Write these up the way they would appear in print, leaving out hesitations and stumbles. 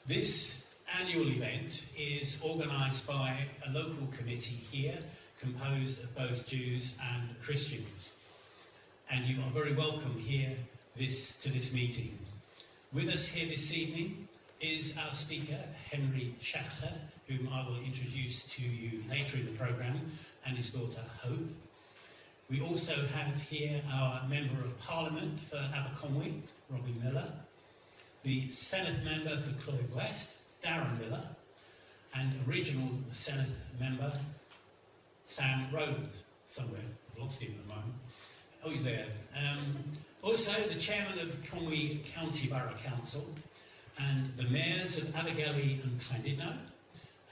This annual event is organised by a local committee here, composed of both Jews and Christians. And you are very welcome here to this meeting. With us here this evening is our speaker, Henry Schachter, whom I will introduce to you later in the programme, and his daughter, Hope. We also have here our Member of Parliament for Aberconwy, Robbie Miller, the Senate Member for Clwyd West, Darren Miller, and Original Senate Member, Sam Rowlands, somewhere. I've lost him at the moment. Oh, he's there. Also, the Chairman of Conwy County Borough Council, and the Mayors of Abergele and Llandudno,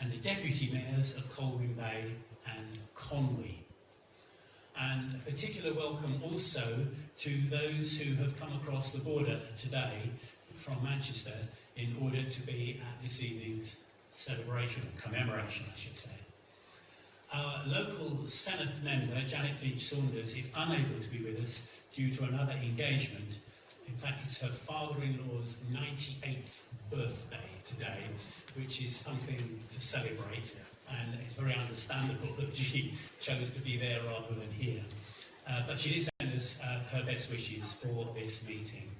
and the Deputy Mayors of Colwyn Bay and Conwy. And a particular welcome also to those who have come across the border today from Manchester in order to be at this evening's celebration, or commemoration, I should say. Our local Senate member, Janet Finch-Saunders, is unable to be with us due to another engagement. In fact, it's her father-in-law's 98th birthday today, which is something to celebrate, and it's very understandable that she chose to be there rather than here. But she did send us her best wishes for this meeting.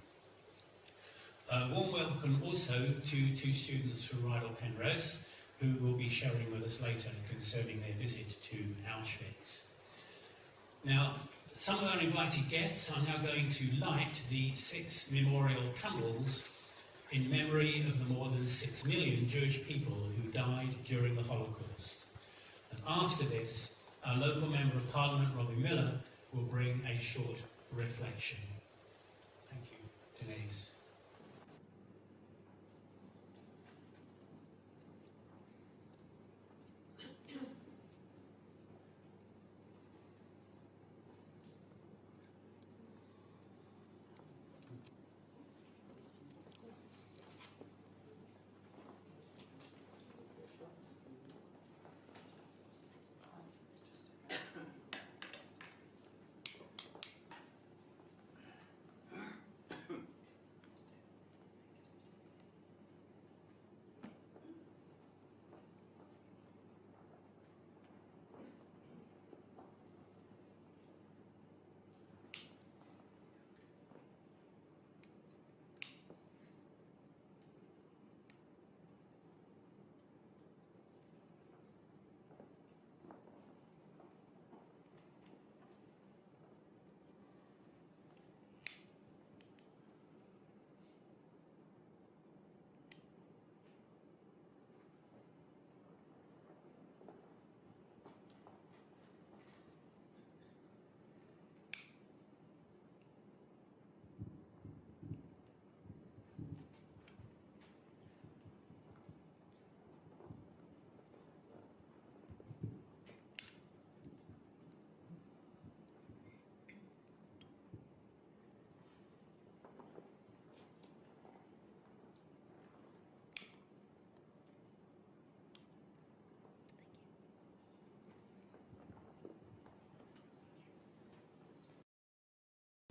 A warm welcome also to two students from Rydal Penrose, who will be sharing with us later concerning their visit to Auschwitz. Now, some of our invited guests are now going to light the 6 memorial candles in memory of the more than 6 million Jewish people who died during the Holocaust. And after this, our local Member of Parliament, Robbie Miller, will bring a short reflection. Thank you, Denise.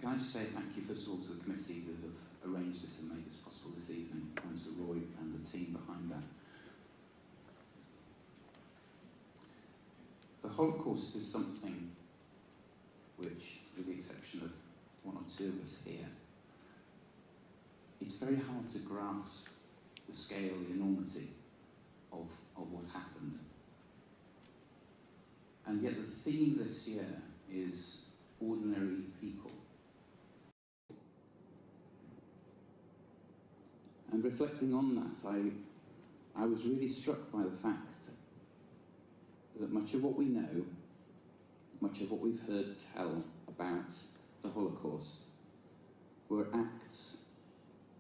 Can I just say thank you first of all to the committee that have arranged this and made this possible this evening, and to Roy and the team behind that. The Holocaust is something which, with the exception of one or two of us here, it's very hard to grasp the scale, the enormity of what happened. And yet the theme this year is ordinary people. And reflecting on that, I was really struck by the fact that much of what we know, much of what we've heard tell about the Holocaust, were acts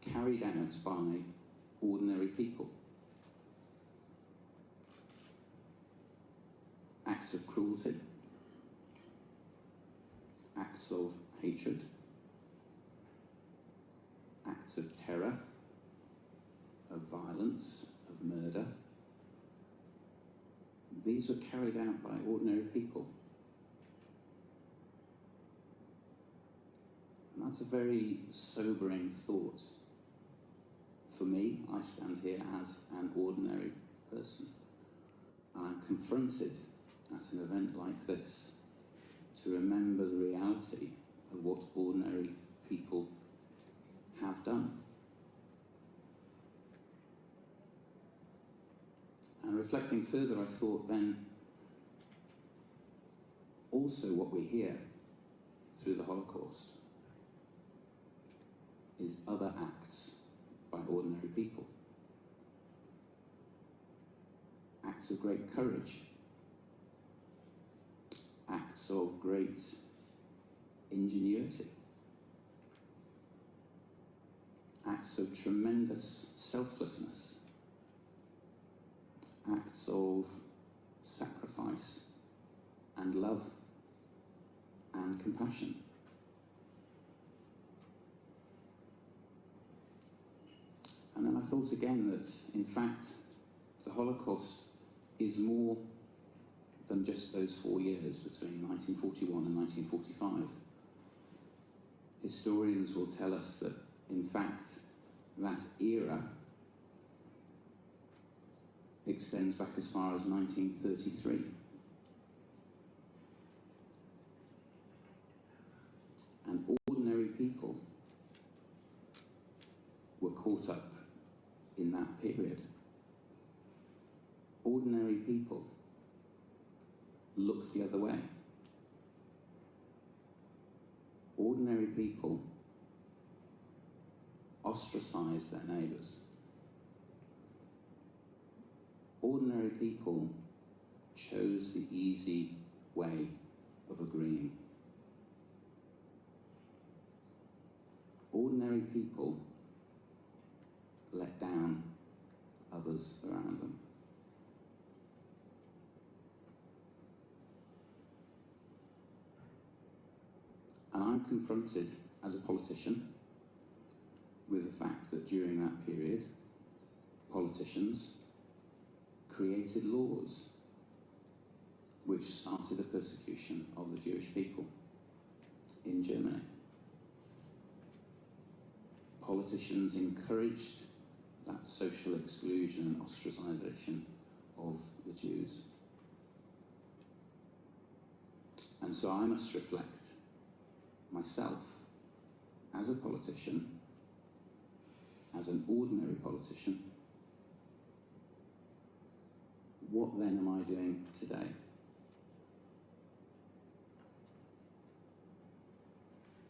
carried out by ordinary people. Acts of cruelty, acts of hatred, acts of terror, of violence, of murder. These were carried out by ordinary people. And that's a very sobering thought for me, I stand here as an ordinary person. And I'm confronted at an event like this to remember the reality of what ordinary people have done. And reflecting further, I thought then, also what we hear through the Holocaust is other acts by ordinary people. Acts of great courage, acts of great ingenuity, acts of tremendous selflessness, acts of sacrifice and love and compassion. And then I thought again that, in fact, the Holocaust is more than just those 4 years between 1941 and 1945. Historians will tell us that, in fact, that era extends back as far as 1933. And ordinary people were caught up in that period. Ordinary people looked the other way. Ordinary people ostracized their neighbours. Ordinary people chose the easy way of agreeing. Ordinary people let down others around them. And I'm confronted as a politician with the fact that during that period, politicians created laws which started the persecution of the Jewish people in Germany. Politicians encouraged that social exclusion and ostracization of the Jews. And so I must reflect myself as a politician, as an ordinary politician. What then am I doing today?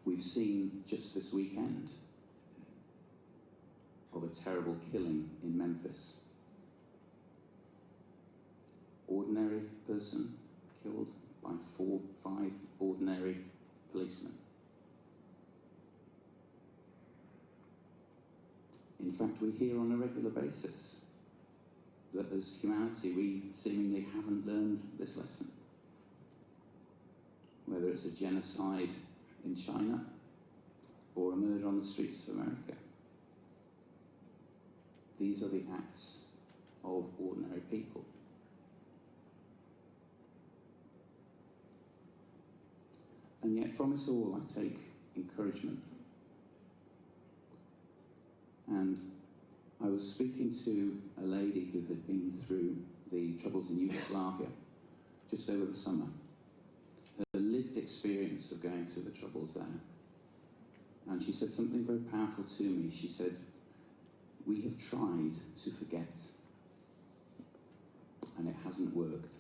We've seen just this weekend of a terrible killing in Memphis. Ordinary person killed by 5 ordinary policemen. In fact, we hear on a regular basis that as humanity we seemingly haven't learned this lesson. Whether it's a genocide in China or a murder on the streets of America. These are the acts of ordinary people. And yet from it all I take encouragement. And I was speaking to a lady who had been through the troubles in Yugoslavia just over the summer. Her lived experience of going through the troubles there. And she said something very powerful to me. She said, "We have tried to forget, and it hasn't worked."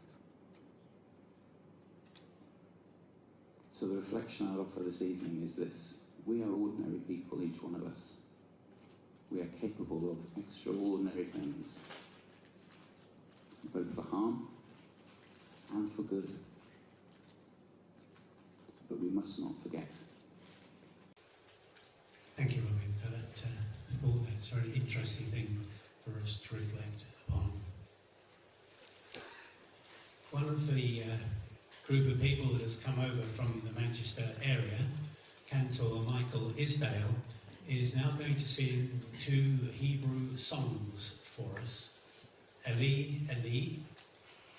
So the reflection I offer this evening is this: we are ordinary people, each one of us. We are capable of extraordinary things, both for harm and for good. But we must not forget. Thank you, Robin, for that thought. That's a very interesting thing for us to reflect upon. One of the group of people that has come over from the Manchester area, Cantor Michael Isdale, is now going to sing 2 Hebrew songs for us, Eli, Eli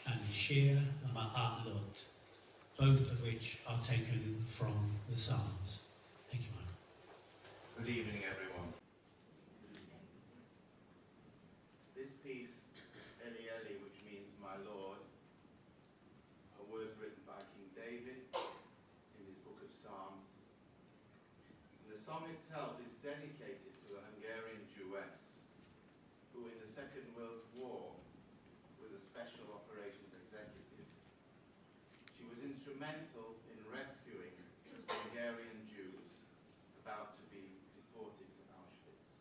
and Shir Ma'alot, both of which are taken from the Psalms. Thank you, Michael. Good evening, everyone. piece, Eli Eli, which means my Lord, are words written by King David in his book of Psalms. And the song itself is dedicated to a Hungarian Jewess who in the Second World War was a special operations executive. She was instrumental in rescuing Hungarian Jews about to be deported to Auschwitz.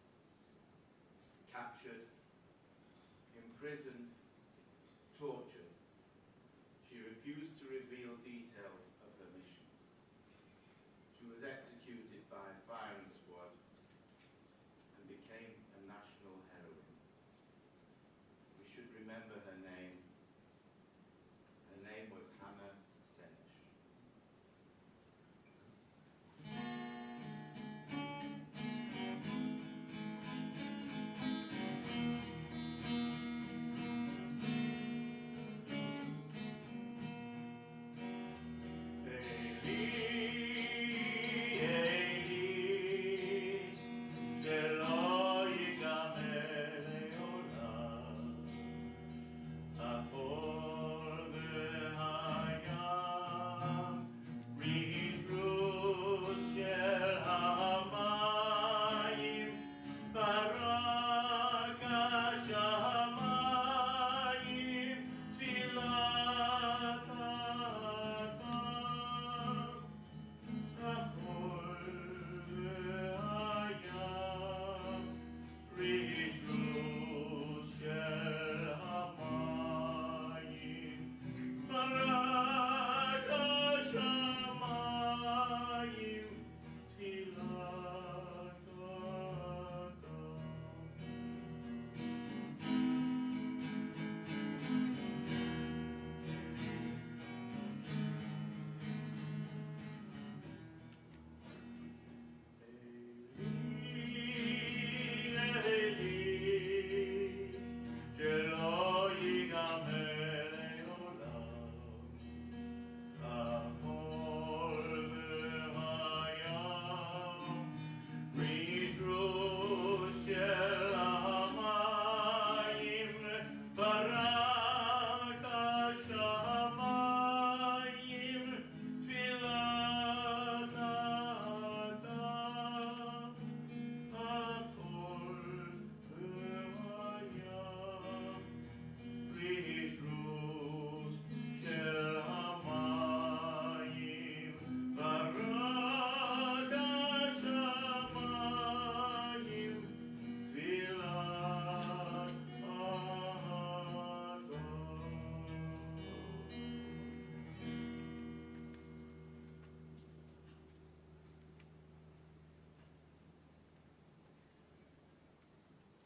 Captured, imprisoned, tortured, she refused to reveal details of her mission. She was executed by a firing squad and became a national heroine. We should remember her name. Her name was Hannah Senesh.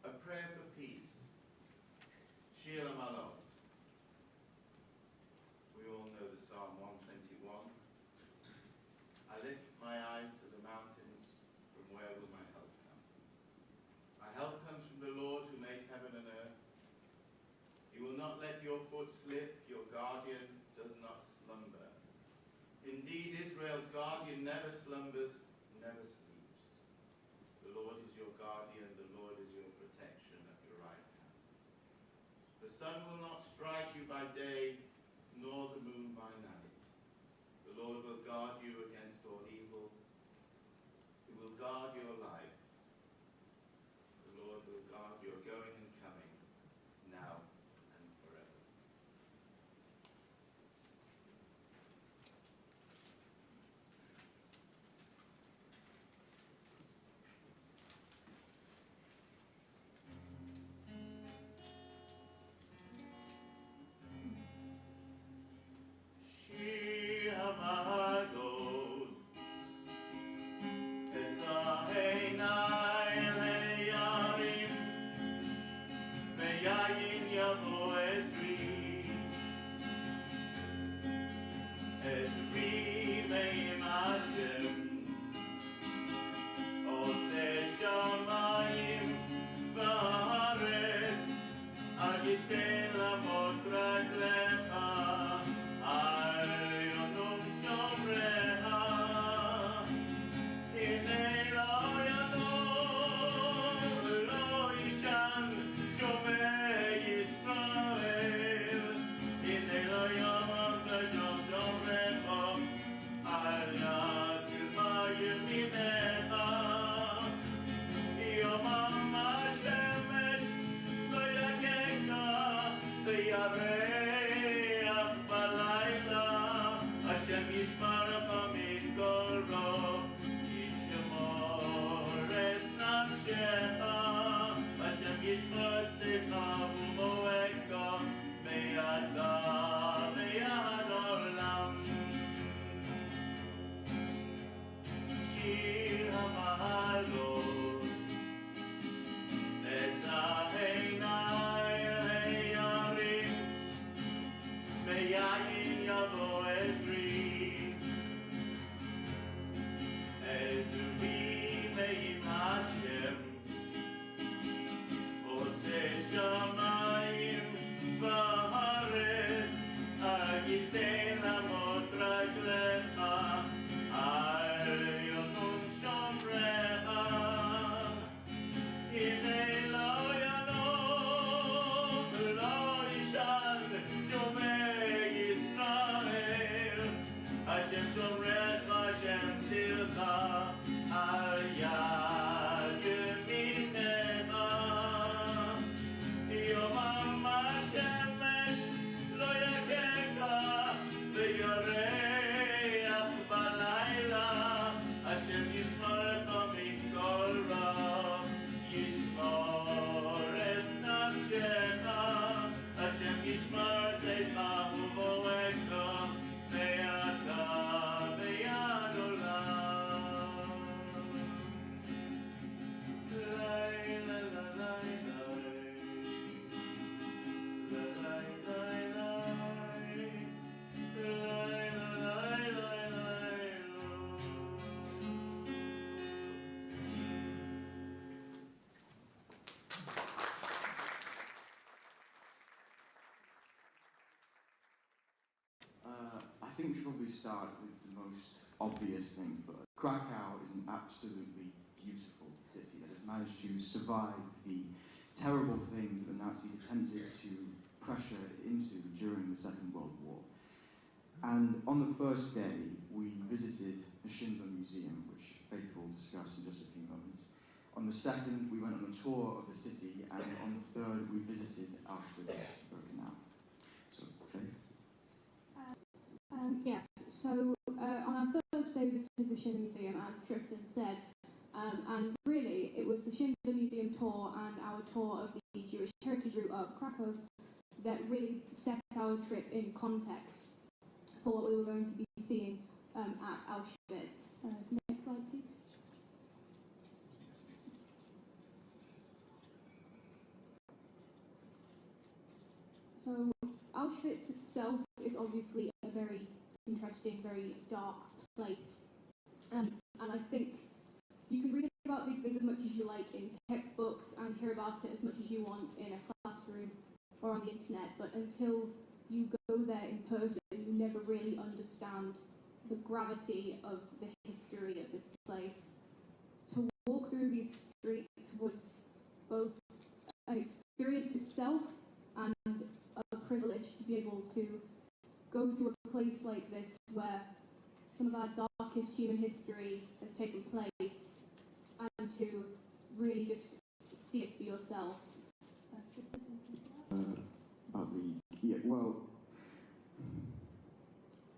A prayer for peace. Sheila Malone. We all know the Psalm 121. I lift my eyes to the mountains, from where will my help come? My help comes from the Lord who made heaven and earth. He will not let your foot slip, your guardian does not slumber. Indeed, Israel's guardian never slumbers, never sleeps. The Lord is your guardian, the Lord is your protection at your right hand. The sun will not strike you by day, nor the moon by night. The Lord will guard you against all evil. He will guard your life. The Lord will guard your going and coming, now and forever. Shomei I think we should probably start with the most obvious thing first. Krakow is an absolutely beautiful city that has managed to survive the terrible things that the Nazis attempted to pressure it into during the Second World War. And on the first day, we visited the Schindler Museum, which Faith will discuss in just a few moments. On the second, we went on a tour of the city, and on the third, we visited Auschwitz-Birkenau. So, Faith? Yes, so on our first day we visited the Schindler Museum, as Tristan said, and really it was the Schindler Museum tour and our tour of the Jewish Heritage Route of Krakow that really set our trip in context for what we were going to be seeing at Auschwitz. Next slide, please. So Auschwitz itself is obviously a very interesting, very dark place. And I think you can read about these things as much as you like in textbooks and hear about it as much as you want in a classroom or on the internet, but until you go there in person, you never really understand the gravity of the history of this place. To walk through these streets was both an experience itself and a privilege to be able to go to a place like this where some of our darkest human history has taken place and to really just see it for yourself.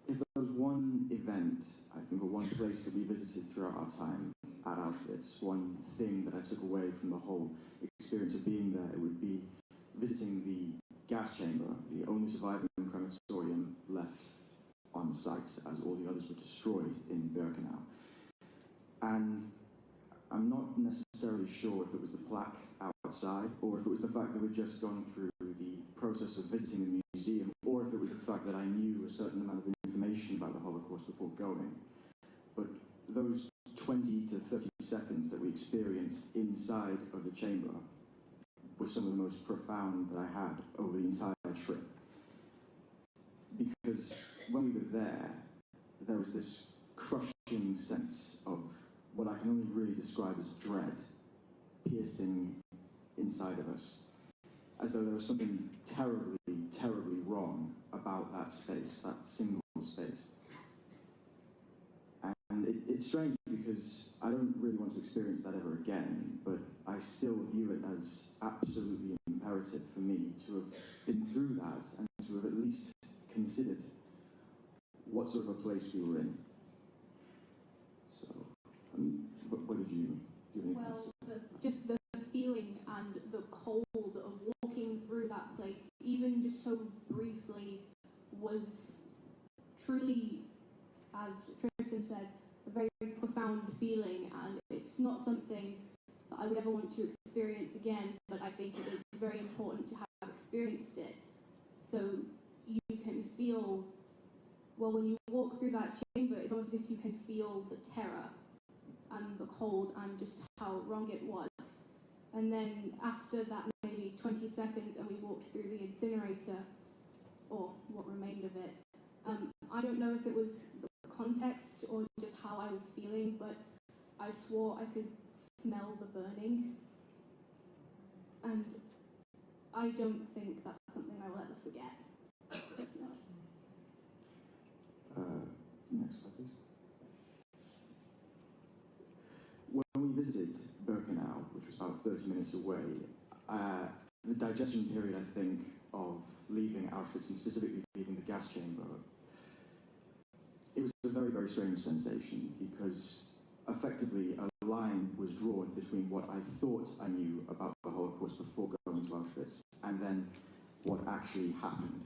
If there was one event, I think, or one place that we visited throughout our time at Auschwitz, one thing that I took away from the whole experience of being there, it would be visiting the gas chamber, the only surviving crematorium left on site, as all the others were destroyed in Birkenau. And I'm not necessarily sure if it was the plaque outside, or if it was the fact that we'd just gone through the process of visiting the museum, or if it was the fact that I knew a certain amount of information about the Holocaust before going. But those 20 to 30 seconds that we experienced inside of the chamber were some of the most profound that I had over the entire trip. Because when we were there was this crushing sense of what I can only really describe as dread piercing inside of us, as though there was something terribly, terribly wrong about that space, that single space. And it's strange because I don't really want to experience that ever again, but I still view it as absolutely imperative for me to have been through that and to have at least considered what sort of a place we were in. So, what did you have any thoughts? Well, just the feeling and the cold so briefly was truly, as Tristan said, a very profound feeling, and it's not something that I would ever want to experience again, but I think it is very important to have experienced it, so you can feel, well, when you walk through that chamber, it's almost as if you can feel the terror and the cold and just how wrong it was. And then after that, maybe 20 seconds, and we walked through the incinerator, or what remained of it. I don't know if it was the context or just how I was feeling, but I swore I could smell the burning. And I don't think that's something I will ever forget, personally. Next slide, please. When we visited Birkenau, which was about 30 minutes away, the digestion period, I think, of leaving Auschwitz and specifically leaving the gas chamber, it was a very, very strange sensation because effectively a line was drawn between what I thought I knew about the Holocaust before going to Auschwitz and then what actually happened.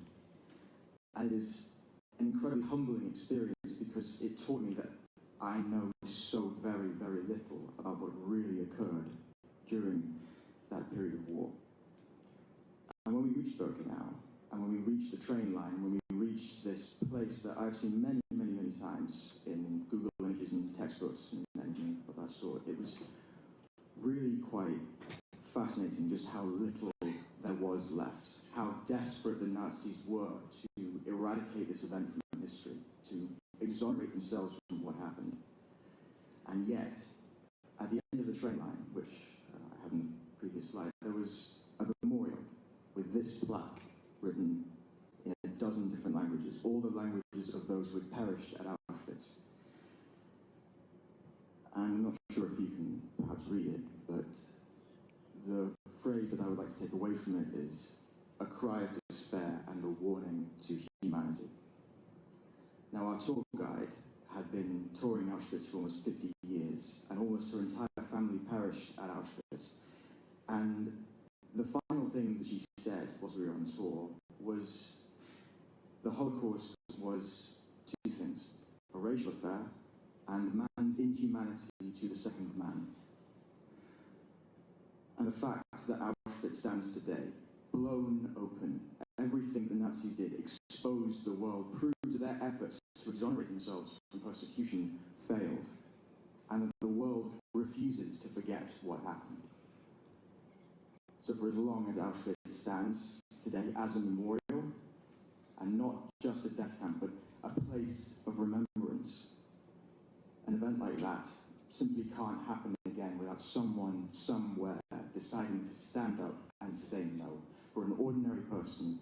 And it is an incredibly humbling experience because it taught me that I know so very, very little about what really occurred during that period of war. And when we reached Birkenau, and when we reached the train line, when we reached this place that I've seen many, many, many times in Google Images and textbooks and anything of that sort, it was really quite fascinating just how little there was left, how desperate the Nazis were to eradicate this event from history, to exonerate themselves from what happened. And yet, at the end of the train line, which I have in the previous slide, there was a memorial with this plaque written in a dozen different languages, all the languages of those who had perished at Auschwitz. And I'm not sure if you can perhaps read it, but the phrase that I would like to take away from it is a cry of despair and a warning to humanity. Now, our tour guide had been touring Auschwitz for almost 50 years, and almost her entire family perished at Auschwitz. And the final thing that she said whilst we were on tour was the Holocaust was two things: a racial affair and man's inhumanity to the second man. And the fact that Auschwitz stands today, blown open, everything the Nazis did, exposed the world, proved that their efforts to exonerate themselves from persecution failed, and that the world refuses to forget what happened. So for as long as Auschwitz stands today as a memorial, and not just a death camp, but a place of remembrance, an event like that simply can't happen again without someone, somewhere, deciding to stand up and say no. For an ordinary person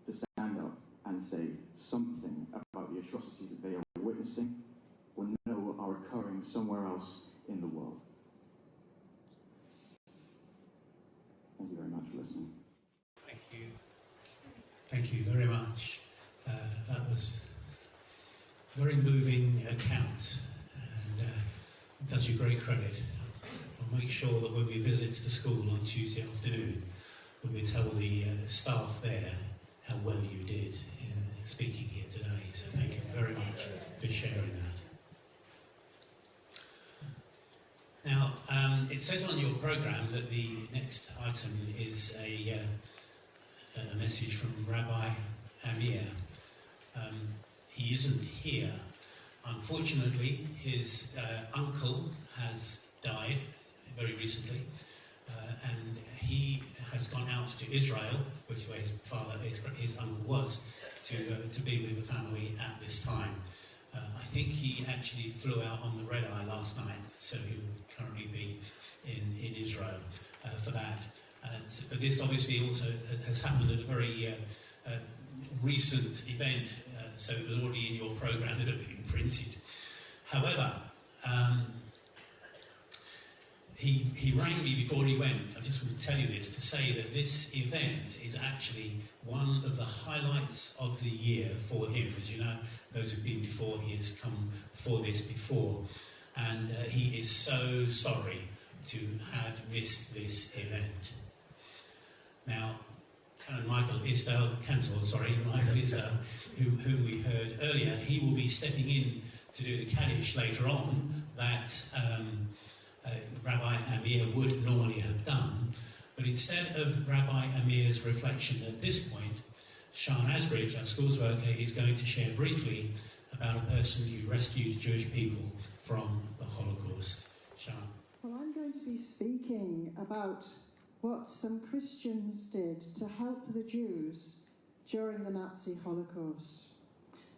to stand up and say something about the atrocities that they are witnessing or know are occurring somewhere else in the world. Thank you very much for listening. Thank you. Thank you very much. That was a very moving account, and does you great credit. I'll make sure that when we visit the school on Tuesday afternoon, when we tell the staff there how well you did in speaking here today. So thank you very much for sharing that. Now, it says on your programme that the next item is a message from Rabbi Amir. He isn't here. Unfortunately, his uncle has died very recently, and he has gone out to Israel, which is where his uncle was, to be with the family at this time. I think he actually flew out on the red-eye last night, so he will currently be in Israel for that. But this obviously also has happened at a very recent event, so it was already in your programme that had been printed. However, he rang me before he went. I just want to tell you this, to say that this event is actually one of the highlights of the year for him. As you know, those who've been before, he has come for this before. And he is so sorry to have missed this event. Now, kind of Michael Isdale, whom we heard earlier, he will be stepping in to do the Kaddish later on, that Rabbi Amir would normally have done. But instead of Rabbi Amir's reflection at this point, Sian Asbridge, our schools worker, is going to share briefly about a person who rescued Jewish people from the Holocaust. Sian. Well, I'm going to be speaking about what some Christians did to help the Jews during the Nazi Holocaust.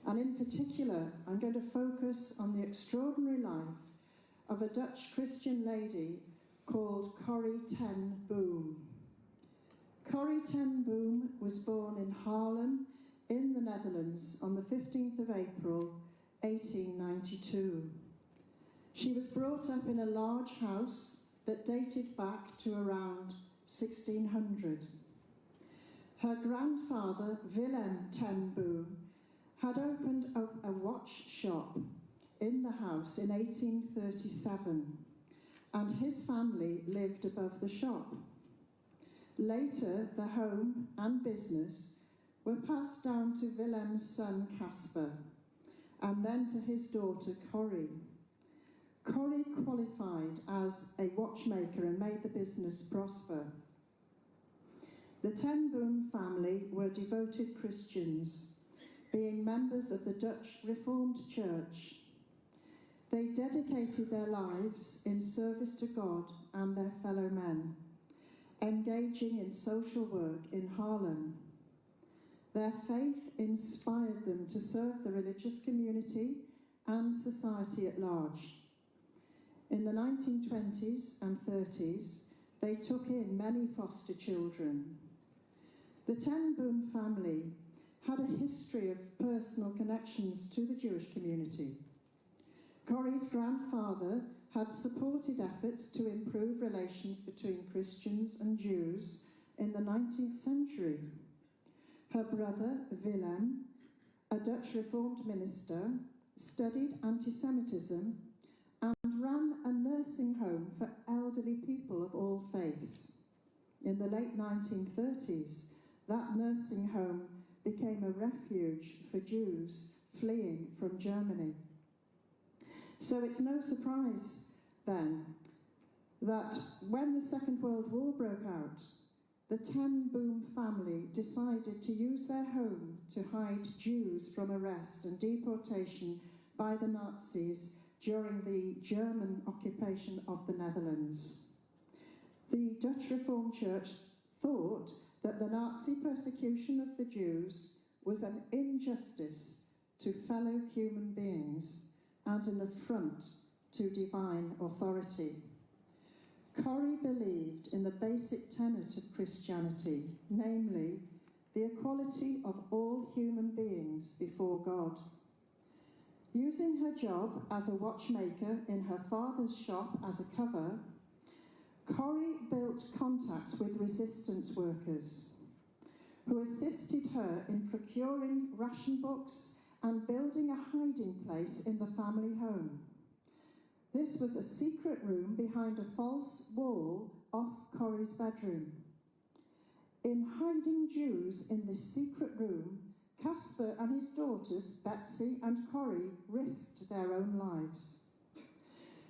And in particular, I'm going to focus on the extraordinary life of a Dutch Christian lady called Corrie ten Boom. Corrie ten Boom was born in Haarlem in the Netherlands on the 15th of April 1892. She was brought up in a large house that dated back to around 1600. Her grandfather, Willem ten Boom, had opened up a watch shop in the house in 1837, and his family lived above the shop. Later, the home and business were passed down to Willem's son Casper, and then to his daughter Corrie. Corrie qualified as a watchmaker and made the business prosper. The ten Boom family were devoted Christians, being members of the Dutch Reformed Church. They dedicated their lives in service to God and their fellow men, engaging in social work in Haarlem. Their faith inspired them to serve the religious community and society at large. In the 1920s and 30s, they took in many foster children. The ten Boom family had a history of personal connections to the Jewish community. Corrie's grandfather had supported efforts to improve relations between Christians and Jews in the 19th century. Her brother, Willem, a Dutch Reformed minister, studied anti-Semitism and ran a nursing home for elderly people of all faiths. In the late 1930s, that nursing home became a refuge for Jews fleeing from Germany. So it's no surprise then that when the Second World War broke out, the ten Boom family decided to use their home to hide Jews from arrest and deportation by the Nazis during the German occupation of the Netherlands. The Dutch Reformed Church thought that the Nazi persecution of the Jews was an injustice to fellow human beings and an affront to divine authority. Corrie believed in the basic tenet of Christianity, namely the equality of all human beings before God. Using her job as a watchmaker in her father's shop as a cover, Corrie built contacts with resistance workers who assisted her in procuring ration books and building a hiding place in the family home. This was a secret room behind a false wall off Corrie's bedroom. In hiding Jews in this secret room, Casper and his daughters, Betsy and Corrie, risked their own lives.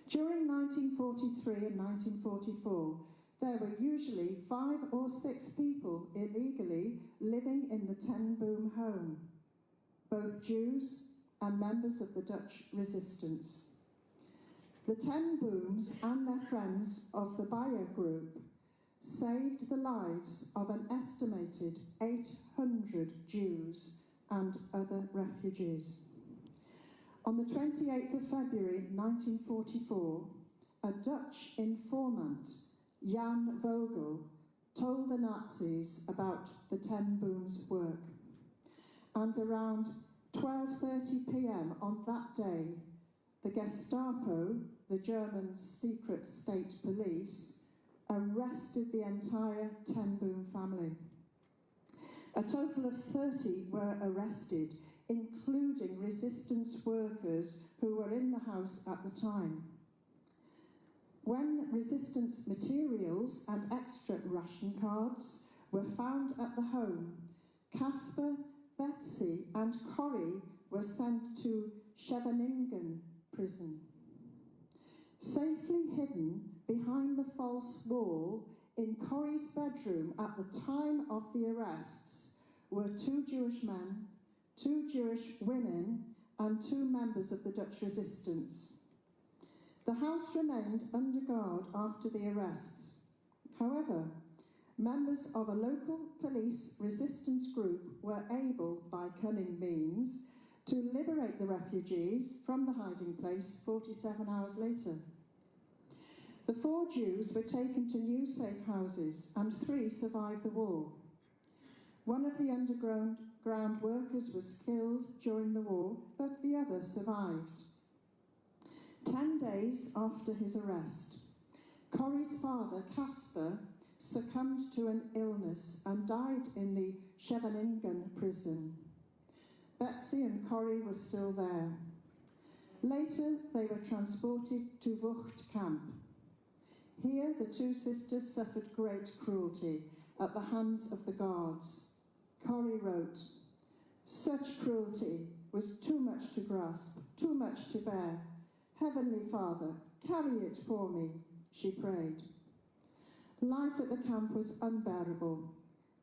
During 1943 and 1944, there were usually 5 or 6 people illegally living in the ten Boom home, both Jews and members of the Dutch resistance. The ten Booms and their friends of the Bayer group saved the lives of an estimated 800 Jews and other refugees. On the 28th of February 1944, a Dutch informant, Jan Vogel, told the Nazis about the ten Booms' work. And around 12:30 p.m. on that day, the Gestapo, the German secret state police, arrested the entire ten Boom family. A total of 30 were arrested, including resistance workers who were in the house at the time. When resistance materials and extra ration cards were found at the home. Casper, Betsy and Corrie were sent to Scheveningen prison. Safely hidden behind the false wall in Corrie's bedroom at the time of the arrests were 2 Jewish men, 2 Jewish women and 2 members of the Dutch resistance. The house remained under guard after the arrests. However, members of a local police resistance group were able, by cunning means, to liberate the refugees from the hiding place 47 hours later. The 4 Jews were taken to new safe houses and 3 survived the war. One of the underground workers was killed during the war, but the other survived. 10 days after his arrest, Corrie's father, Casper, succumbed to an illness and died in the Scheveningen prison. Betsy and Corrie were still there. Later, they were transported to Vught camp. Here, the 2 sisters suffered great cruelty at the hands of the guards. Corrie wrote, "Such cruelty was too much to grasp, too much to bear. Heavenly Father, carry it for me," she prayed. Life at the camp was unbearable.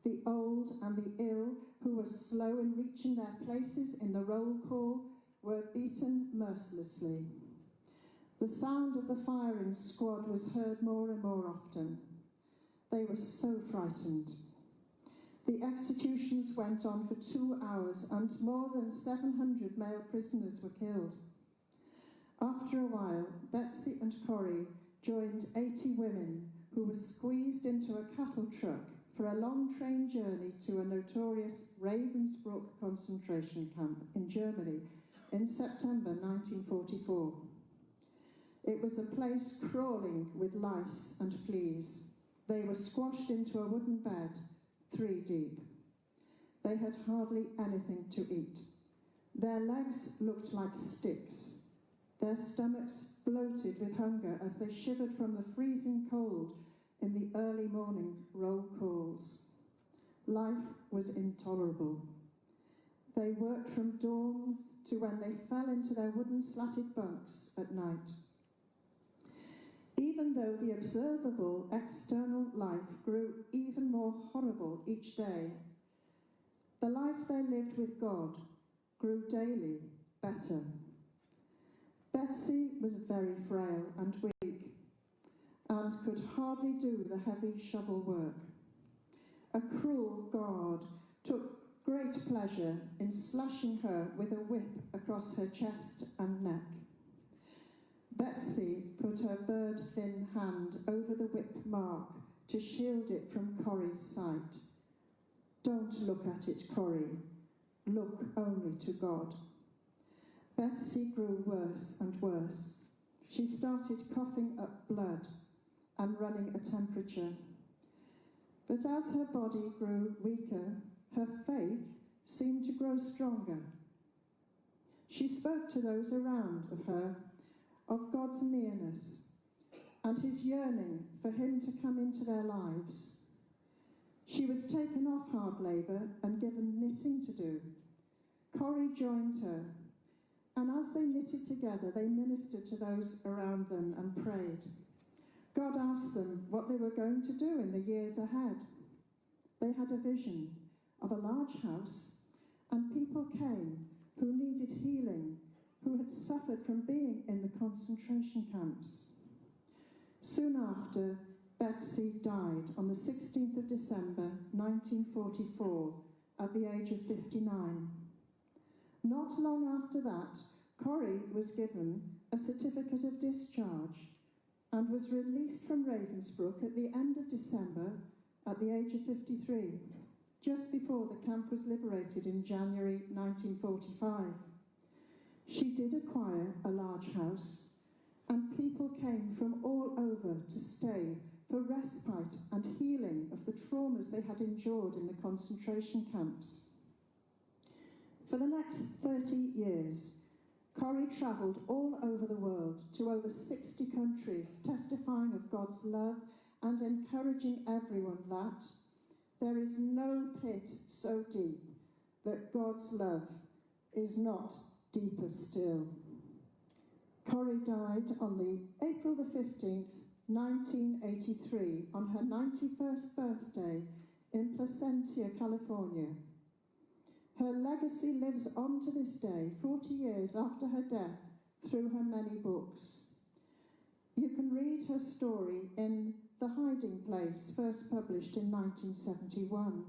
The old and the ill, who were slow in reaching their places in the roll call, were beaten mercilessly. The sound of the firing squad was heard more and more often. They were so frightened. The executions went on for 2 hours and more than 700 male prisoners were killed. After a while, Betsy and Corrie joined 80 women who were squeezed into a cattle truck for a long train journey to a notorious Ravensbrück concentration camp in Germany in September 1944. It was a place crawling with lice and fleas. They were squashed into a wooden bed, 3 deep. They had hardly anything to eat. Their legs looked like sticks. Their stomachs bloated with hunger as they shivered from the freezing cold in the early morning roll calls. Life was intolerable. They worked from dawn to when they fell into their wooden slatted bunks at night. Even though the observable external life grew even more horrible each day, the life they lived with God grew daily better. Betsy was very frail and weak and could hardly do the heavy shovel work. A cruel guard took great pleasure in slashing her with a whip across her chest and neck. Betsy put her bird-thin hand over the whip mark to shield it from Corrie's sight. "Don't look at it, Corrie. Look only to God." Betsy grew worse and worse. She started coughing up blood and running a temperature. But as her body grew weaker, her faith seemed to grow stronger. She spoke to those around of her of God's nearness and his yearning for him to come into their lives. She was taken off hard labour and given knitting to do. Corrie joined her, and as they knitted together, they ministered to those around them and prayed. God asked them what they were going to do in the years ahead. They had a vision of a large house, and people came who needed healing, who had suffered from being in the concentration camps. Soon after, Betsy died on the 16th of December 1944 at the age of 59. Not long after that, Corrie was given a certificate of discharge and was released from Ravensbrück at the end of December at the age of 53, just before the camp was liberated in January 1945. She did acquire a large house, and people came from all over to stay for respite and healing of the traumas they had endured in the concentration camps. For the next 30 years, Corrie travelled all over the world to over 60 countries, testifying of God's love and encouraging everyone that there is no pit so deep that God's love is not deeper still. Corrie died on the April the 15th, 1983, on her 91st birthday in Placentia, California. Her legacy lives on to this day, 40 years after her death, through her many books. You can read her story in The Hiding Place, first published in 1971.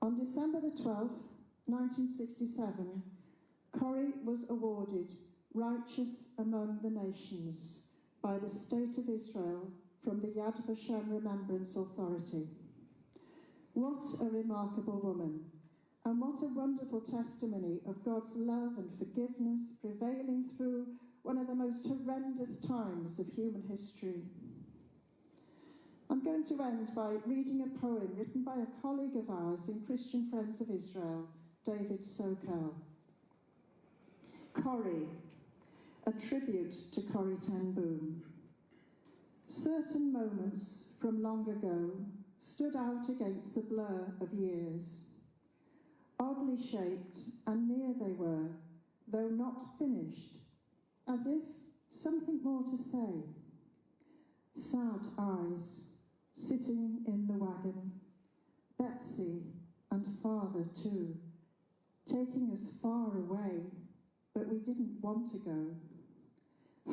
On December the 12th, 1967, Corrie was awarded Righteous Among the Nations by the State of Israel from the Yad Vashem Remembrance Authority. What a remarkable woman, and what a wonderful testimony of God's love and forgiveness prevailing through one of the most horrendous times of human history. I'm going to end by reading a poem written by a colleague of ours in Christian Friends of Israel, David Sokal. Corrie, a tribute to Corrie ten Boom. Certain moments from long ago stood out against the blur of years. Oddly shaped and near they were, though not finished, as if something more to say. Sad eyes, sitting in the wagon, Betsy and father too, taking us far away, but we didn't want to go.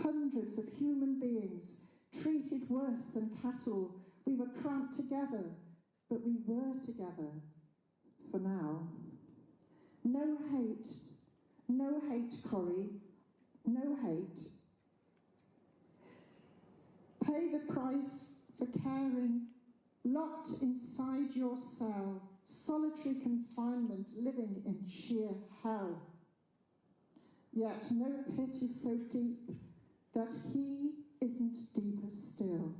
Hundreds of human beings treated worse than cattle. We were cramped together, but we were together for now. No hate, Corrie, no hate. Pay the price for caring, locked inside your cell, solitary confinement, living in sheer hell. Yet no pit is so deep that he isn't deeper still.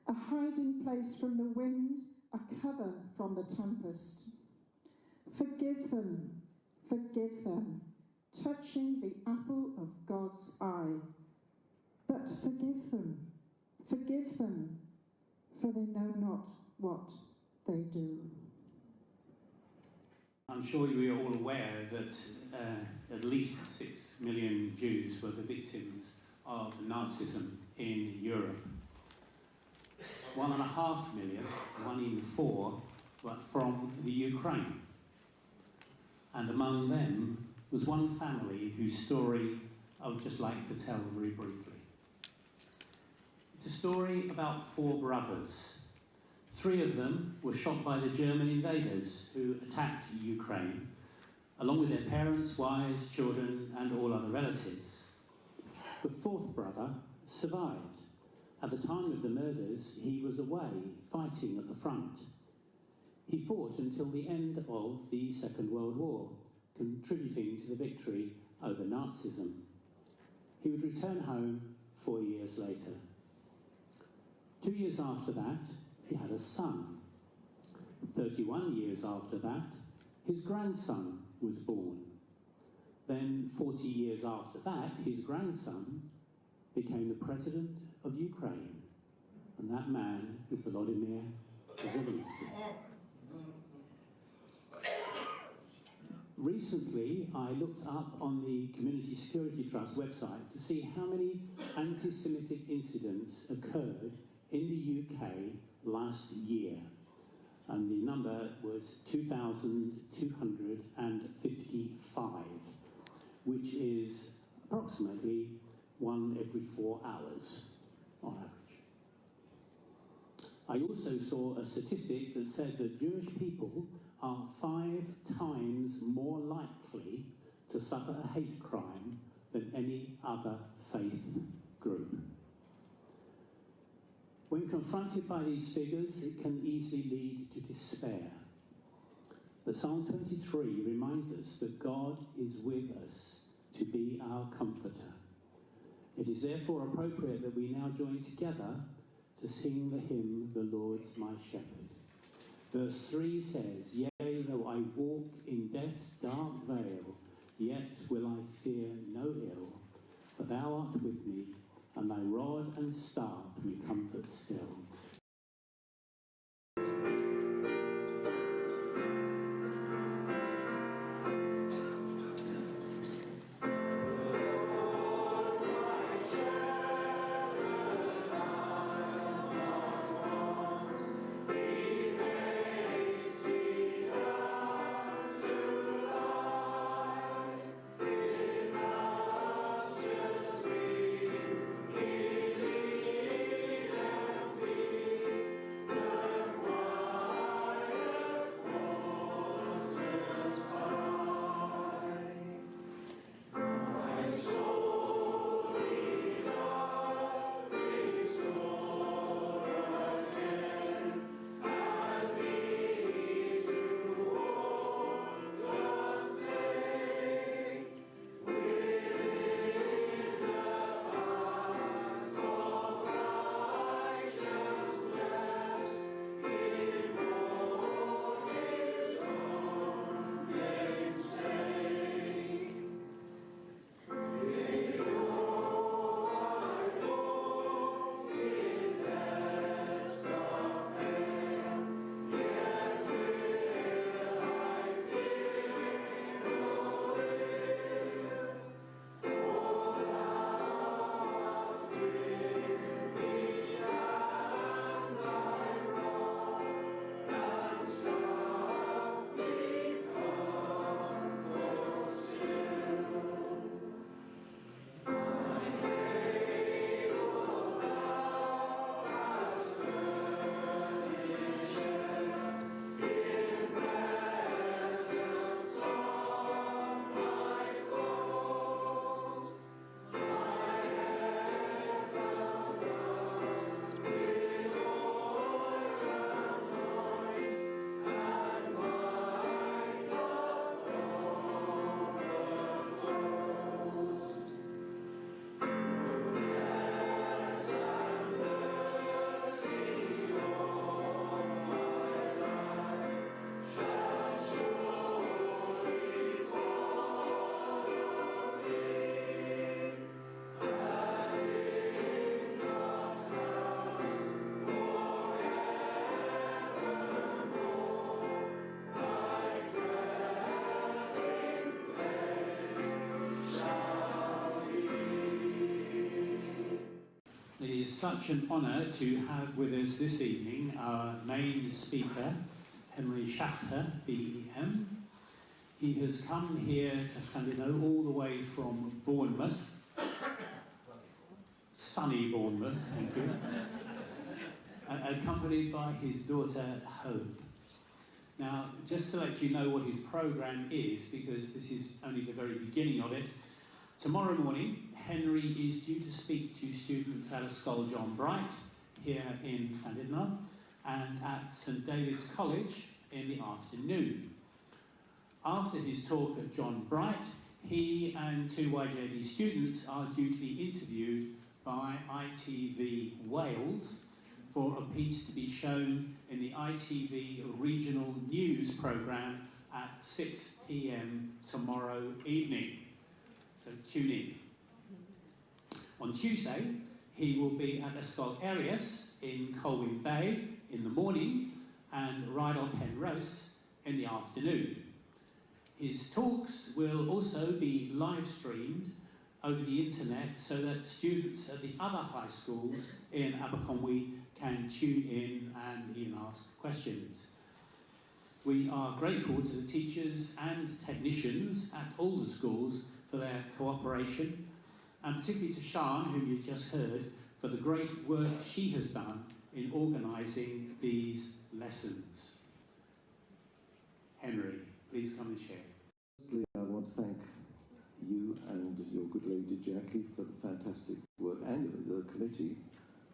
A hiding place from the wind, a cover from the tempest. Forgive them, touching the apple of God's eye. But forgive them, for they know not what they do. I'm sure you are all aware that at least 6 million Jews were the victims of Nazism in Europe. 1.5 million, 1 in 4, were from the Ukraine. And among them was one family whose story I would just like to tell very briefly. It's a story about 4 brothers. 3 of them were shot by the German invaders who attacked Ukraine, along with their parents, wives, children, and all other relatives. The 4th brother survived. At the time of the murders, he was away fighting at the front. He fought until the end of the Second World War, contributing to the victory over Nazism. He would return home 4 years later. 2 years after that, he had a son. 31 years after that, his grandson was born. Then, 40 years after that, his grandson became the president of Ukraine. And that man is Volodymyr Zelensky. Recently, I looked up on the Community Security Trust website to see how many anti-Semitic incidents occurred in the UK last year. And the number was 2,255, which is approximately 1 every 4 hours on average. I also saw a statistic that said that Jewish people are 5 times more likely to suffer a hate crime than any other faith group. When confronted by these figures, it can easily lead to despair. But Psalm 23 reminds us that God is with us to be our comforter. It is therefore appropriate that we now join together to sing the hymn, The Lord's My Shepherd. Verse 3 says, Yea, though I walk in death's dark vale, yet will I fear no ill, for thou art with me, and thy rod and staff me comfort still. such an honour to have with us this evening our main speaker, Henry Schachter, BEM. He has come here to Llandudno all the way from Bournemouth, sunny Bournemouth, thank you, accompanied by his daughter Hope. Now, just to let you know what his programme is, because this is only the very beginning of it, tomorrow morning Henry is due to speak to students at Ysgol John Bright here in Llandudno and at St David's College in the afternoon. After his talk at John Bright, he and two YJB students are due to be interviewed by ITV Wales for a piece to be shown in the ITV regional news programme at 6 p.m. tomorrow evening. So tune in. On Tuesday, he will be at Ysgol Arias in Colwyn Bay in the morning and Rydal Penrose in the afternoon. His talks will also be live streamed over the internet so that students at the other high schools in Aberconwy can tune in and even ask questions. We are grateful to the teachers and technicians at all the schools for their cooperation, and particularly to Sian, whom you've just heard, for the great work she has done in organising these lessons. Henry, please come and share. Firstly, I want to thank you and your good lady Jackie for the fantastic work, and the committee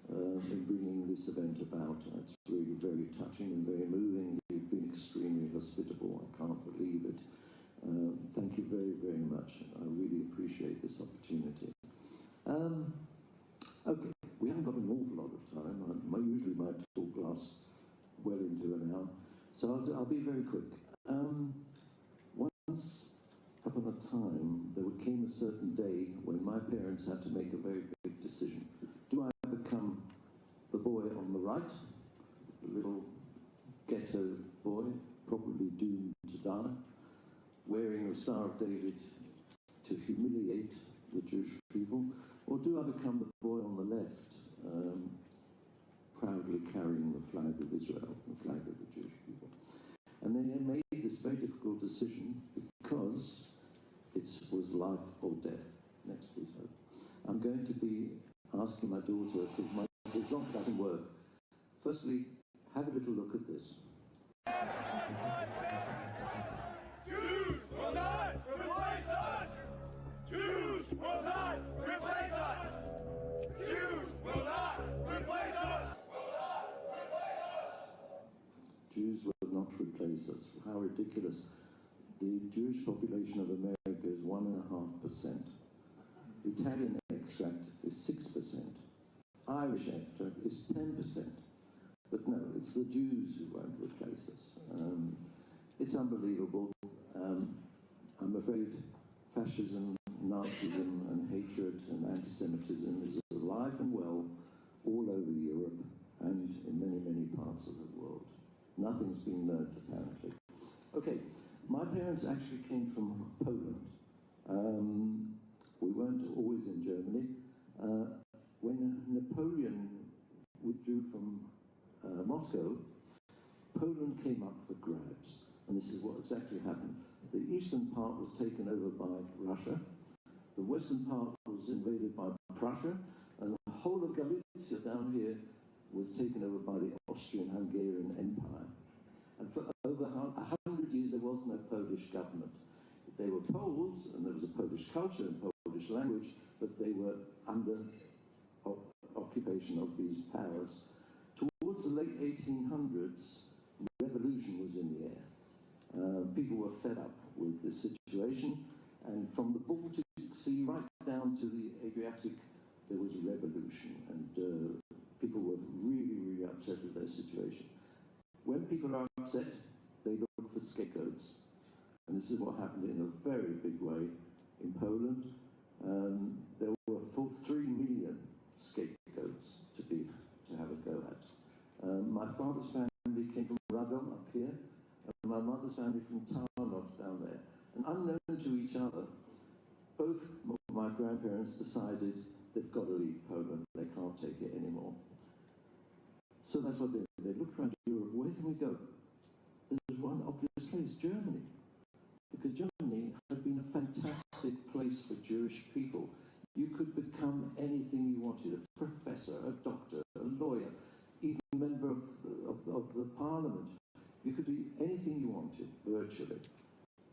in bringing this event about. It's really very touching and very moving. You've been extremely hospitable. I can't believe it. Thank you very, very much. I really appreciate this opportunity. Okay, we haven't got an awful lot of time. Usually my talk lasts well into an hour, so I'll be very quick. Once upon a time, there came a certain day when my parents had to make a very big decision. Do I become the boy on the right, the little ghetto boy, probably doomed to die, wearing a Star of David to humiliate the Jewish people, or do I become the boy on the left, proudly carrying the flag of Israel, the flag of the Jewish people? And they made this very difficult decision because it was life or death. Next, please. I'm going to be asking my daughter, because my result doesn't work. Firstly, have a little look at this. Jews will not replace us! Jews will not replace us! Jews will not replace us! Jews will not replace us. How ridiculous. The Jewish population of America is 1.5%. The Italian extract is 6%. Irish extract is 10%. But no, it's the Jews who won't replace us. It's unbelievable. I'm afraid fascism, Nazism and hatred and anti-Semitism is alive and well all over Europe and in many, many parts of the world. Nothing's been learned, apparently. Okay, my parents actually came from Poland. We weren't always in Germany. When Napoleon withdrew from Moscow, Poland came up for grabs. And this is what exactly happened. The eastern part was taken over by Russia. The western part was invaded by Prussia. And the whole of Galicia down here was taken over by the Austrian-Hungarian Empire. And for over 100 years, there was no Polish government. They were Poles, and there was a Polish culture and Polish language, but they were under occupation of these powers. Towards the late 1800s, revolution was in the air. People were fed up with this situation, and from the Baltic Sea right down to the Adriatic, there was revolution, and people were really, really upset with their situation. When people are upset, they look for scapegoats. And this is what happened in a very big way in Poland. There were 3 million scapegoats to have a go at. My father's family came from Radom up here, and my mother's family from Tarnów down there. And unknown to each other, both my grandparents decided they've got to leave Poland. They can't cannot take it anymore. So that's what they looked around Europe. Where can we go? There's one obvious place, Germany. Because Germany had been a fantastic place for Jewish people. You could become anything you wanted, a professor, a doctor, a lawyer, even a member of the parliament. You could be anything you wanted, virtually.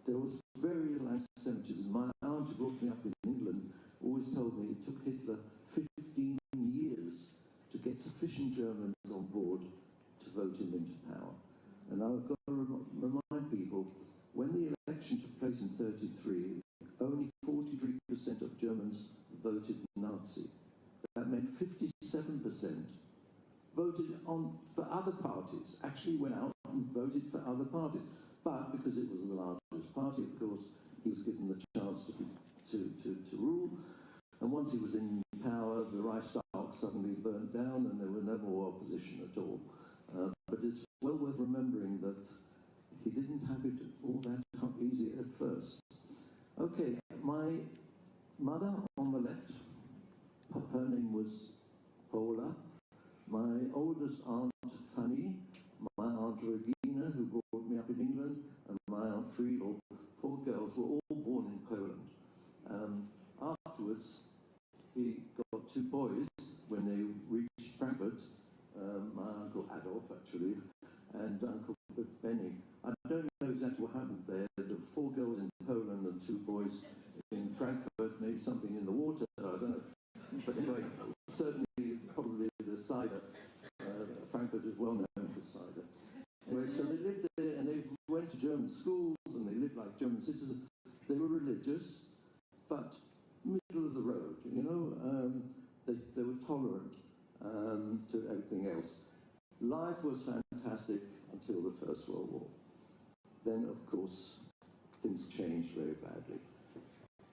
There was very little anti-Semitism. My aunt, who brought me up in England, always told me it took Hitler 15 years to get sufficient Germans on board to vote him into power. And I've got to remind people, when the election took place in 1933, only 43% of Germans voted Nazi. That meant 57% voted for other parties, actually went out and voted for other parties. But because it was the largest party, of course, he was given the chance to rule. And once he was in power, the Reichstag suddenly burnt down and there were no more opposition at all. But it's well worth remembering that he didn't have it all that easy at first. Okay, my mother on the left, her name was Paula. My oldest aunt, Fanny, my aunt Regina, who brought me up in England, and my aunt Friedel, 4 girls, were all born in Poland. Afterwards, he got 2 boys when they reached Frankfurt, my uncle Adolf, actually, and Uncle Benny. I don't know exactly what happened there. There were 4 girls in Poland and 2 boys in Frankfurt, maybe something in the water, I don't know. But anyway, certainly, probably the cider. Frankfurt is well known for cider. Anyway, so they lived there and they went to German schools and they lived like German citizens. They were religious, but middle of the road, you know. They were tolerant to everything else. Life was fantastic until the First World War. Then, of course, things changed very badly.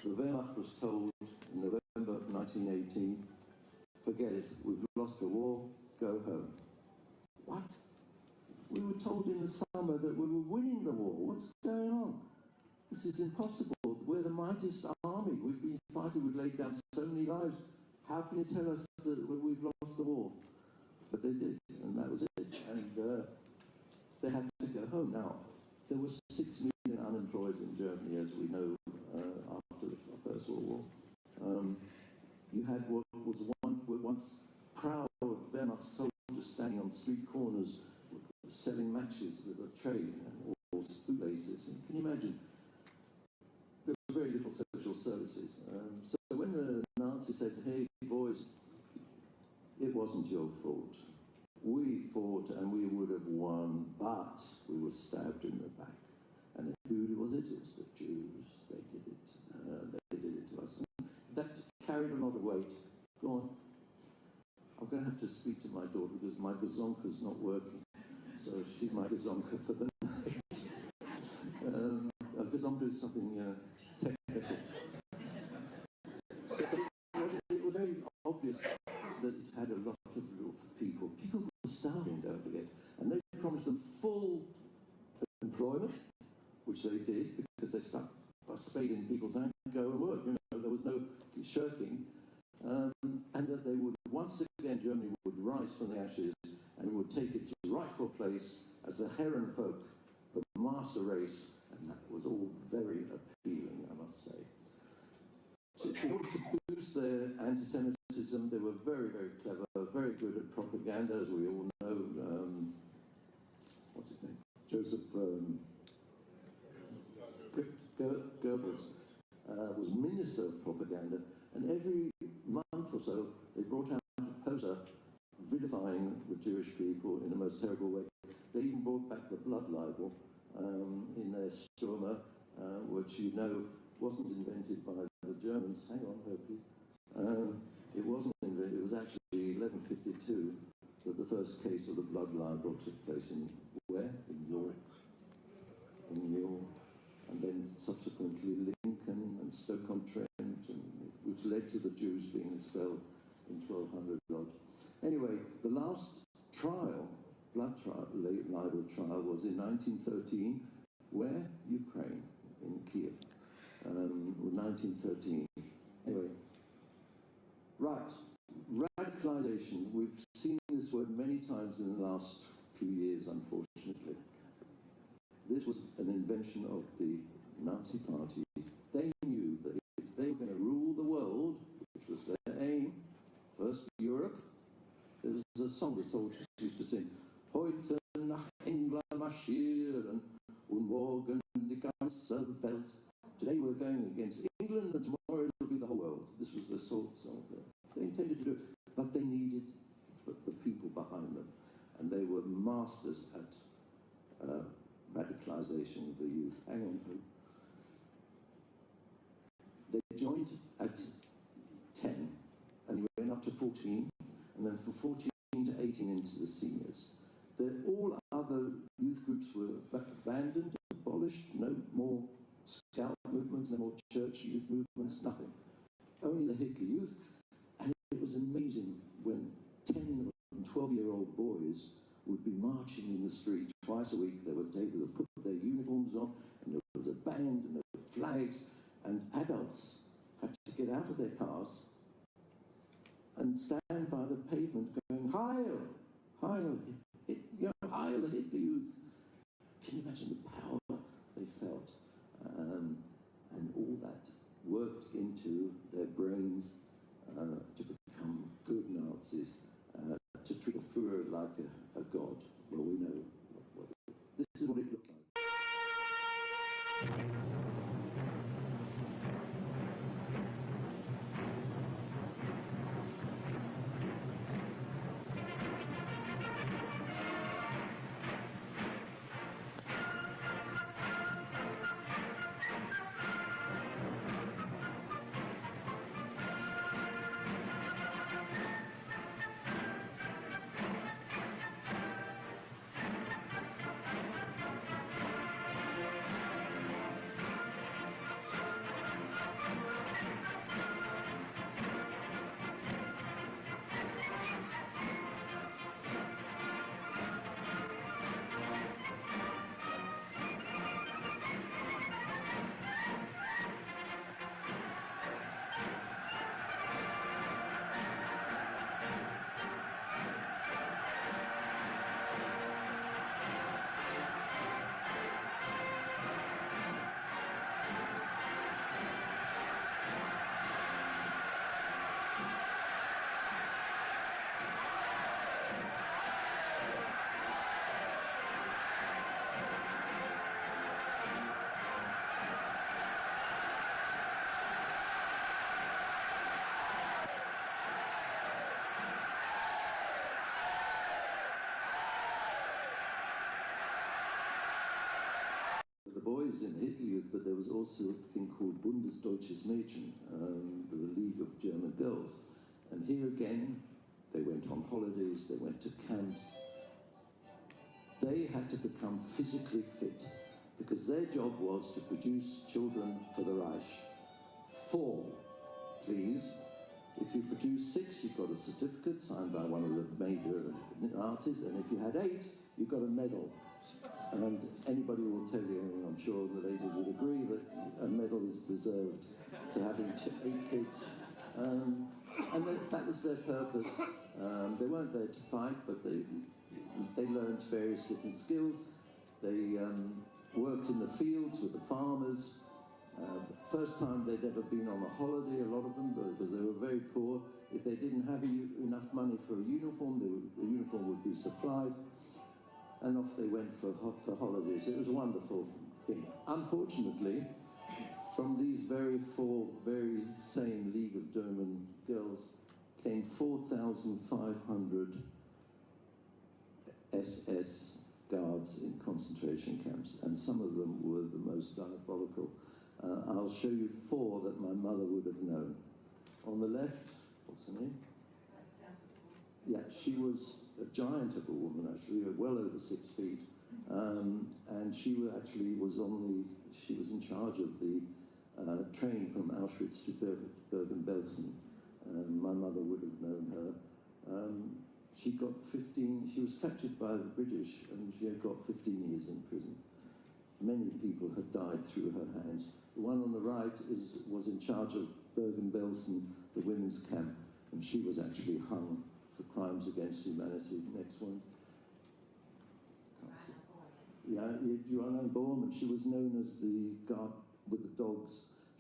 The Wehrmacht was told in November 1918, forget it, we've lost the war, go home. What? We were told in the summer that we were winning the war. What's going on? This is impossible. We're the mightiest army. We've been fighting, we've laid down so many lives. How can you tell us that we've lost the war? But they did, and that was it. And they had to go home. Now, there were 6 million unemployed in Germany, as we know, after the First World War. You had what was once proud Wehrmacht soldiers standing on street corners selling matches with a tray or shoelaces. Can you imagine? There was very little social services. So when the Nazis said, hey, boys, it wasn't your fault. We fought and we would have won, but we were stabbed in the back. And who was it? It was the Jews. They did it. They did it to us. That carried a lot of weight. Go on. I'm going to have to speak to my daughter because my gazonka's not working. So she's my gazonka for the night. Gazonka is something technical. So it was very obvious that it had a lot of people. People were starving, don't forget. And they promised them full employment, which they did, because they stuck a spade in people's hand, go and work. You know, there was no shirking. And that they would, once again, Germany would rise from the ashes and would take its rightful place as the Herrenvolk, the master race, and that was all very appealing, I must say. So in order to boost their anti-Semitism, they were very, very clever, very good at propaganda, as we all know. What's his name? Joseph Goebbels was Minister of Propaganda, and every month or so they brought out a poster vilifying the Jewish people in the most terrible way. They even brought back the blood libel in their Stürmer, which you know wasn't invented by the Germans. Hang on, Hopi. It wasn't invented, it was actually 1152 that the first case of the blood libel took place in where? In York. In York. And then subsequently Lincoln and Stoke-on-Trent, which led to the Jews being expelled in 1200 odd. Anyway, the last trial, blood trial, libel trial, was in 1913. Where? Ukraine, in Kiev. 1913. Anyway, right. Radicalisation, we've seen this word many times in the last few years, unfortunately. This was an invention of the Nazi Party. They knew that if they were going to rule the world, which was their aim, first Europe, there was a song the soldiers used to sing, Heute nach England marschieren und morgen die ganze Welt. Today we're going against England and tomorrow it'll be the whole world. This was the song there. They intended to do it, but they needed the people behind them. And they were masters at radicalisation of the youth. Hang on. They joined at 10 and went up to 14, and then from 14 to 18 into the seniors. All other youth groups were abandoned, abolished, no more scout movements, no more church youth movements, nothing. Only the Hitler Youth. And it was amazing when 10 and 12-year-old boys would be marching in the street twice a week. They would put their uniforms on, and there was a band, and there were flags, and adults had to get out of their cars and stand by the pavement going, Heil! Heil! Heil the Hitler Youth! Can you imagine the power they felt? And all that worked into their brains to become good Nazis, to treat a Führer like a god. Well, we know this is what it looked like. The boys in Hitler Youth, but there was also a thing called Bundesdeutsches Mädchen, the League of German Girls. And here again, they went on holidays, they went to camps. They had to become physically fit because their job was to produce children for the Reich. 4, please. If you produce 6, you got a certificate signed by one of the major Nazis, and if you had 8, you got a medal. And anybody will tell you, and I'm sure the ladies would agree, that a medal is deserved to having 8 kids. And that was their purpose. They weren't there to fight, but they learned various different skills. They worked in the fields with the farmers. First time they'd ever been on a holiday, a lot of them, because they were very poor. If they didn't have enough money for a uniform, the uniform would be supplied. And off they went for holidays. It was a wonderful thing. Unfortunately, from these very sane League of German Girls came 4,500 SS guards in concentration camps, and some of them were the most diabolical. I'll show you 4 that my mother would have known. On the left, what's her name? Yeah, she was a giant of a woman, actually, well over 6 feet, and she was in charge of the train from Auschwitz to Bergen-Belsen. My mother would have known her. She was captured by the British, and she had got 15 years in prison. Many people had died through her hands. The one on the right was in charge of Bergen-Belsen, the women's camp. and she was actually hung for crimes against humanity. Next one. Yeah, Joanna Bormann, she was known as the guard with the dogs.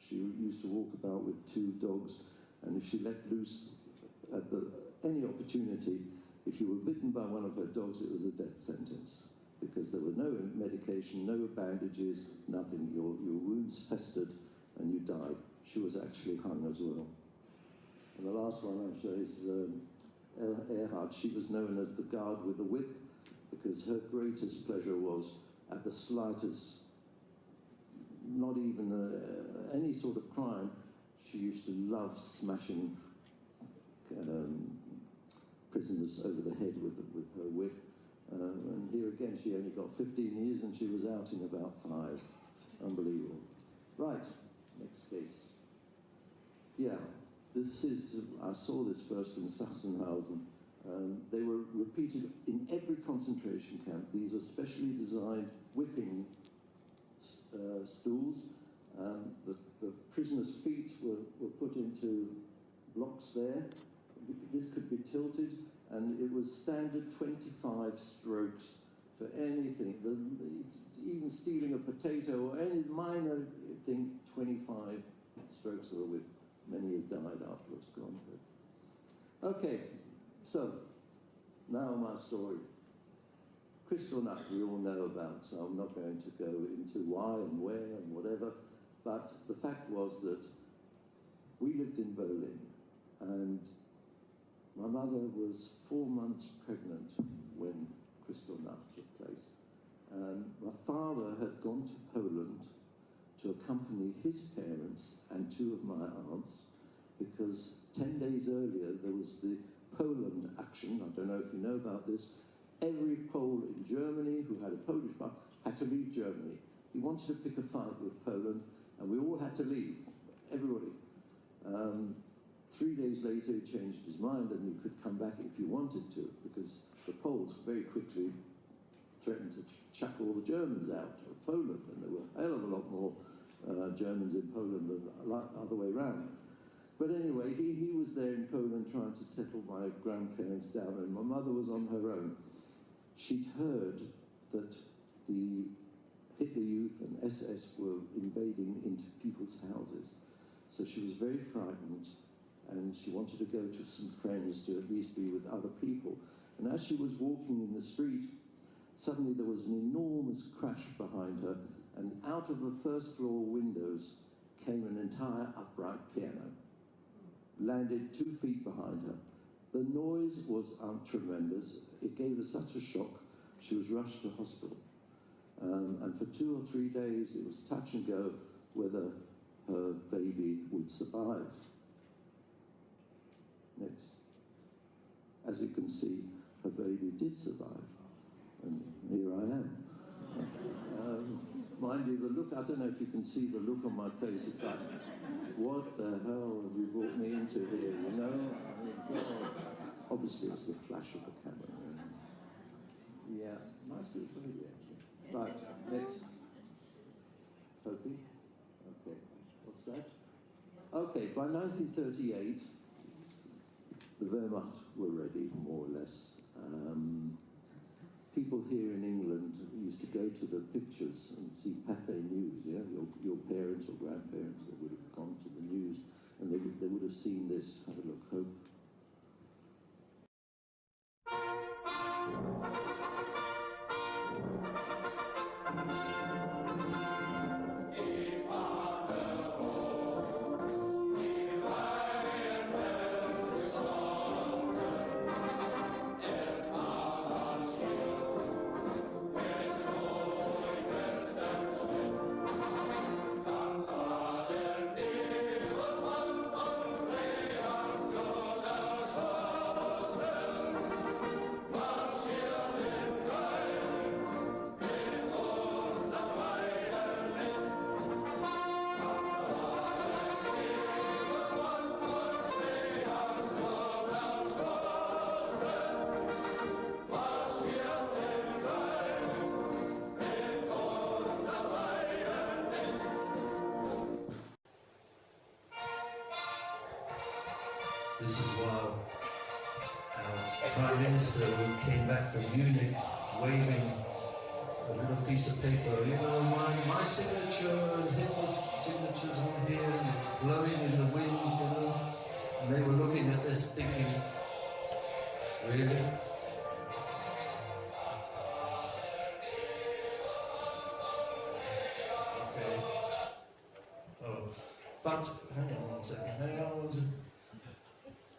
She used to walk about with 2 dogs, and if she let loose at any opportunity, if you were bitten by one of her dogs, it was a death sentence, because there were no medication, no bandages, nothing. Your wounds festered and you died. She was actually hung as well. And the last one I'll show is Earhart. She was known as the guard with the whip, because her greatest pleasure was at the slightest, not even any sort of crime, she used to love smashing prisoners over the head with her whip. And here again, she only got 15 years and she was out in about 5. Unbelievable. Right, next case. Yeah, this is, I saw this first in Sachsenhausen. They were repeated in every concentration camp. These are specially designed whipping stools. The prisoners' feet were put into blocks there. This could be tilted, and it was standard 25 strokes for anything. Even stealing a potato or any minor thing, 25 strokes of the whip. Many have died afterwards, gone. Okay, so now my story. Kristallnacht we all know about, so I'm not going to go into why and where and whatever, but the fact was that we lived in Berlin, and my mother was 4 months pregnant when Kristallnacht took place. My father had gone to Poland to accompany his parents and 2 of my aunts, because 10 days earlier there was the Poland action. I don't know if you know about this. Every Pole in Germany who had a Polish passport had to leave Germany. He wanted to pick a fight with Poland, and we all had to leave, everybody. 3 days later, he changed his mind, and you could come back if you wanted to, because the Poles very quickly threatened to chuck all the Germans out of Poland, and there were a hell of a lot more Germans in Poland than the other way around. But anyway, he was there in Poland trying to settle my grandparents down, and my mother was on her own. She'd heard that the Hitler Youth and SS were invading into people's houses, so she was very frightened, and she wanted to go to some friends to at least be with other people. And as she was walking in the street, suddenly there was an enormous crash behind her, and out of the first floor windows came an entire upright piano, landed 2 feet behind her. The noise was tremendous. It gave her such a shock, she was rushed to hospital. And for 2 or 3 days, it was touch and go whether her baby would survive. Next. As you can see, her baby did survive. And here I am. Mind you, the look, I don't know if you can see the look on my face. It's like, what the hell have you brought me into here, you know? I mean, God. Obviously, it's the flash of the camera. Yeah, nice little baby, actually. Right, next. Sophie? Okay, what's that? Okay, by 1938, the Wehrmacht were ready, more or less. People here in England used to go to the pictures and see Pathé News, yeah? Your parents or grandparents, they would have gone to the news, and they would have seen this. Have a look, Hope. This is while our Prime Minister, who came back from Munich, waving a little piece of paper, you know, my signature and Hitler's signatures on here, and it's blowing in the wind, you know. And they were looking at this thinking, really? Okay. Oh, but hang on one second, hang on one second.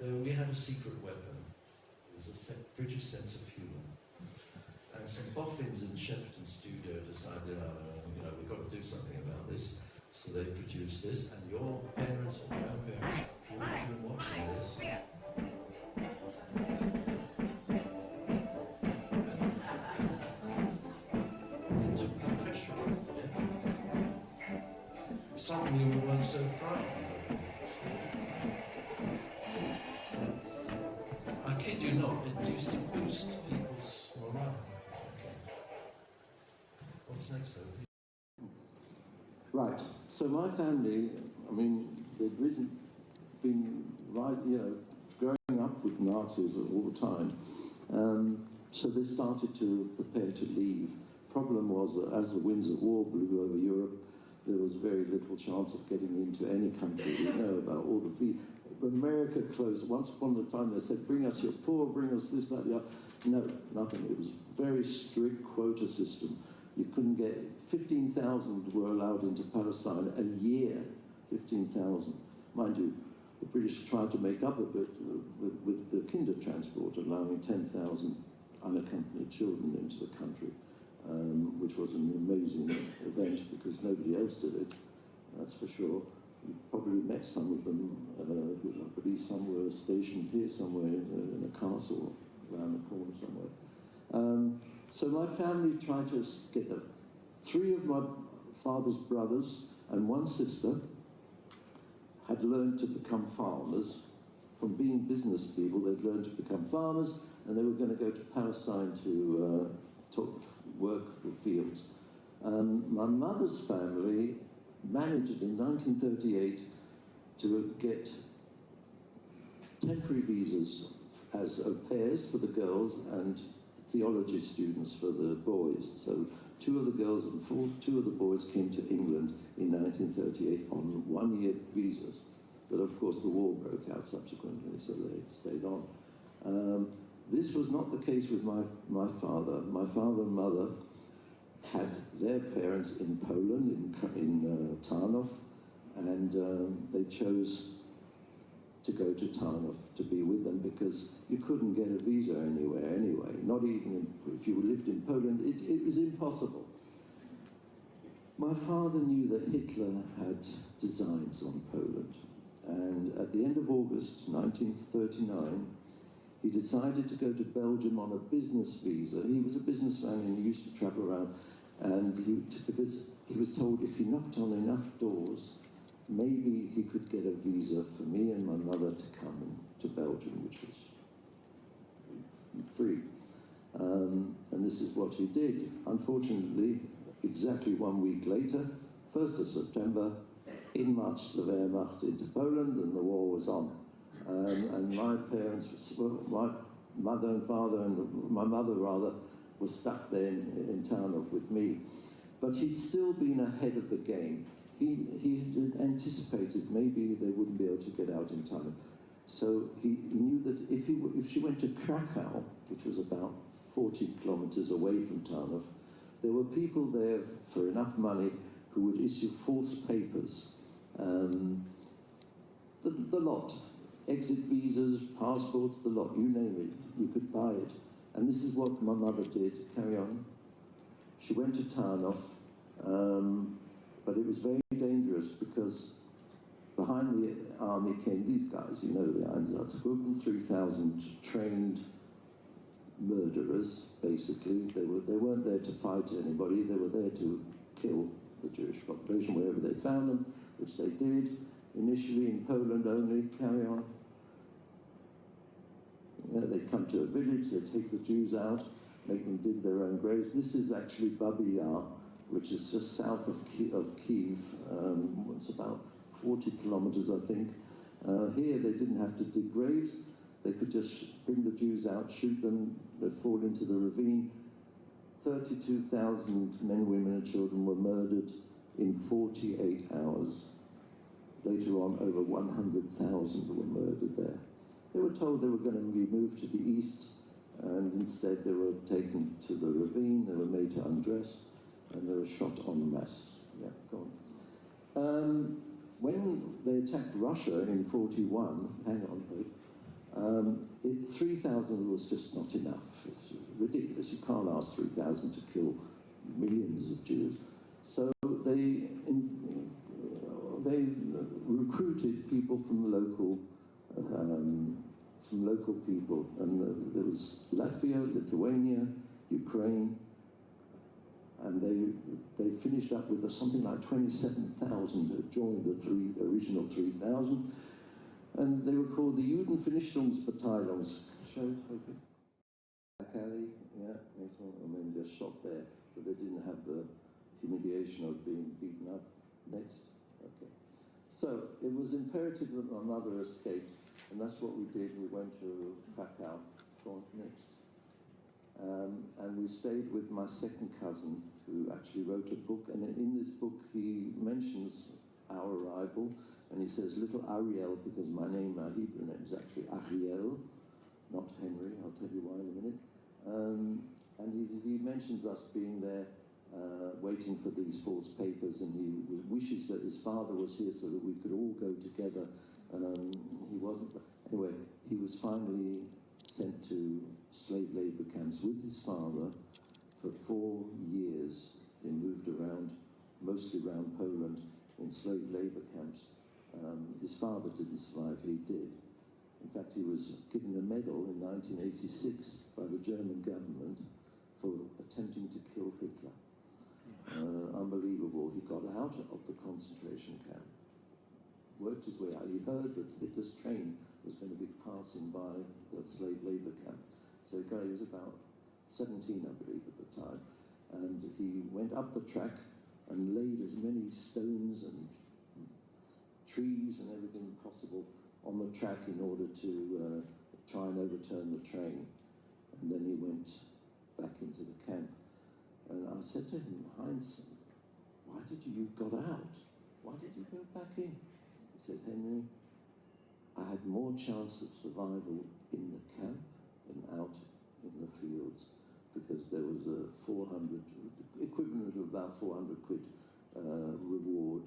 We had a secret weapon. It was a British sense of humour. And some boffins in Shepperton studio decided, you know, we've got to do something about this. So they produced this, and your parents or grandparents would have been watching this. It took the pressure off, yeah? Suddenly we weren't so frightened. I kid you not, it used to boost people's morale. What's next, though? Right. So my family, I mean, they'd been right, you know, growing up with Nazis all the time. So they started to prepare to leave. Problem was that as the winds of war blew over Europe, there was very little chance of getting into any country. We know about all the America closed. Once upon a time they said, bring us your poor, bring us this, that, the other. No, nothing. It was a very strict quota system. You couldn't get 15,000 were allowed into Palestine a year. 15,000, mind you. The British tried to make up a bit with the Kinder transport, allowing 10,000 unaccompanied children into the country, which was an amazing event because nobody else did it. That's for sure. You probably met some of them. I believe some were stationed here somewhere in a castle around the corner somewhere. So my family tried to get them. 3 of my father's brothers and 1 sister had learned to become farmers. From being business people, they'd learned to become farmers, and they were going to go to Palestine to work the fields. My mother's family managed in 1938 to get temporary visas as au pairs for the girls and theology students for the boys. So 2 of the girls and 2 of the boys came to England in 1938 on 1-year visas. But of course the war broke out subsequently, so they stayed on. This was not the case with my father. My father and mother had their parents in Poland, in Tarnów, and they chose to go to Tarnów to be with them because you couldn't get a visa anywhere anyway, not even if you lived in Poland, it was impossible. My father knew that Hitler had designs on Poland, and at the end of August 1939, he decided to go to Belgium on a business visa. He was a businessman and he used to travel around, and because he was told if he knocked on enough doors, maybe he could get a visa for me and my mother to come to Belgium, which was free. And this is what he did. Unfortunately, exactly 1 week later, 1st of September, in marched the Wehrmacht into Poland and the war was on. And my parents, my mother and father, and my mother rather, was stuck there in Tarnów with me. But he'd still been ahead of the game. He had anticipated maybe they wouldn't be able to get out in time. So he knew that if she went to Krakow, which was about 40 kilometers away from Tarnów, there were people there for enough money who would issue false papers. The lot. Exit visas, passports, the lot, you name it, you could buy it. And this is what my mother did. Carry on. She went to Tarnów, but it was very dangerous because behind the army came these guys, you know, the Einsatzgruppen, 3,000 trained murderers, basically. They weren't there to fight anybody, they were there to kill the Jewish population wherever they found them, which they did. Initially in Poland only, carry on. Yeah, they come to a village, they take the Jews out, make them dig their own graves. This is actually Babi Yar, which is just south of Kiev. It's about 40 kilometers, I think. Here they didn't have to dig graves. They could just bring the Jews out, shoot them, they'd fall into the ravine. 32,000 men, women and children were murdered in 48 hours. Later on, over 100,000 were murdered there. They were told they were going to be moved to the east, and instead they were taken to the ravine, they were made to undress, and they were shot en masse. Yeah, go on. When they attacked Russia in 41, hang on, wait, 3,000 was just not enough. It's ridiculous. You can't ask 3,000 to kill millions of Jews. So they recruited people from the local people, and there was Latvia, Lithuania, Ukraine, and they finished up with something like 27,000 that joined the original 3,000, and they were called the Judenvernichtungsbataillons. Show it, okay. Back alley, yeah, and then just shot there, so they didn't have the humiliation of being beaten up. Next, okay. So it was imperative that my mother escaped, and that's what we did. We went to Krakow. Go on, next. And we stayed with my second cousin, who actually wrote a book, and in this book he mentions our arrival, and he says, little Ariel, because my name, my Hebrew name is actually Ariel, not Henry, I'll tell you why in a minute. And he mentions us being there, waiting for these false papers, and he wishes that his father was here so that we could all go together. He wasn't. Anyway, he was finally sent to slave labor camps with his father for 4 years. They moved around, mostly around Poland, in slave labor camps. His father didn't survive, he did. In fact, he was given a medal in 1986 by the German government for attempting to kill Hitler. Unbelievable. He got out of the concentration camp, worked his way out. He heard that Hitler's train was going to be passing by the slave labor camp. So he was about 17, I believe, at the time. And he went up the track and laid as many stones and trees and everything possible on the track in order to try and overturn the train. And then he went back into the camp. And I said to him, Heinz, why did you got out? Why did you go back in? He said, Henry, I had more chance of survival in the camp than out in the fields, because there was a equivalent of about 400 quid reward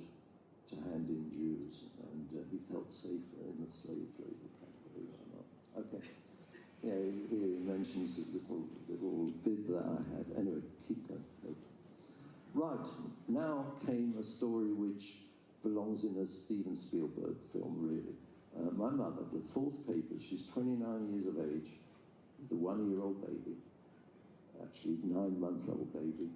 to hand in Jews, and he felt safer in the slave labor camp, believe it or not. Okay. Yeah, here he mentions a little bid that I had. Anyway, keep going. Right, now came a story which belongs in a Steven Spielberg film, really. My mother, the fourth paper, she's 29 years of age, the 1-year-old baby, actually 9-month-old baby.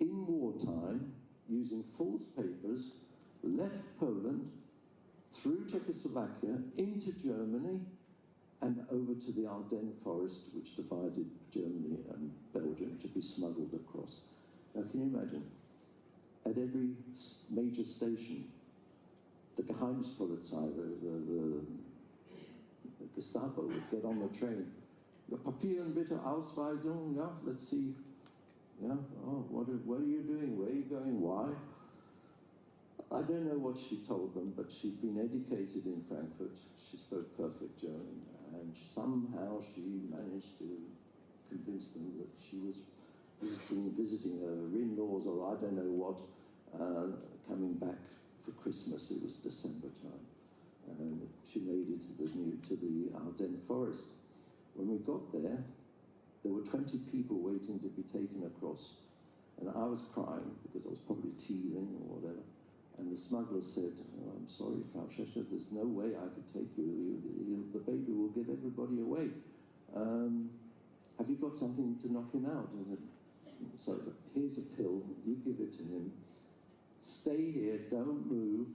In wartime, using false papers, left Poland, through Czechoslovakia, into Germany, and over to the Ardennes forest, which divided Germany and Belgium, to be smuggled across. Now, can you imagine? At every major station, the Geheimnispolizei, the Gestapo, would get on the train. Papieren bitte, Ausweisung, yeah, let's see. Yeah, oh, what are you doing? Where are you going? Why? I don't know what she told them, but she'd been educated in Frankfurt. She spoke perfect German, and somehow she managed to convince them that she was visiting her in-laws, or I don't know what, coming back for Christmas. It was December time, and she made it to the Ardennes forest. When we got there were 20 people waiting to be taken across, and I was crying because I was probably teething or whatever. And the smuggler said, oh, I'm sorry, Frau Schächer, there's no way I could take you. The baby will give everybody away. Have you got something to knock him out? And so here's a pill, you give it to him. Stay here, don't move.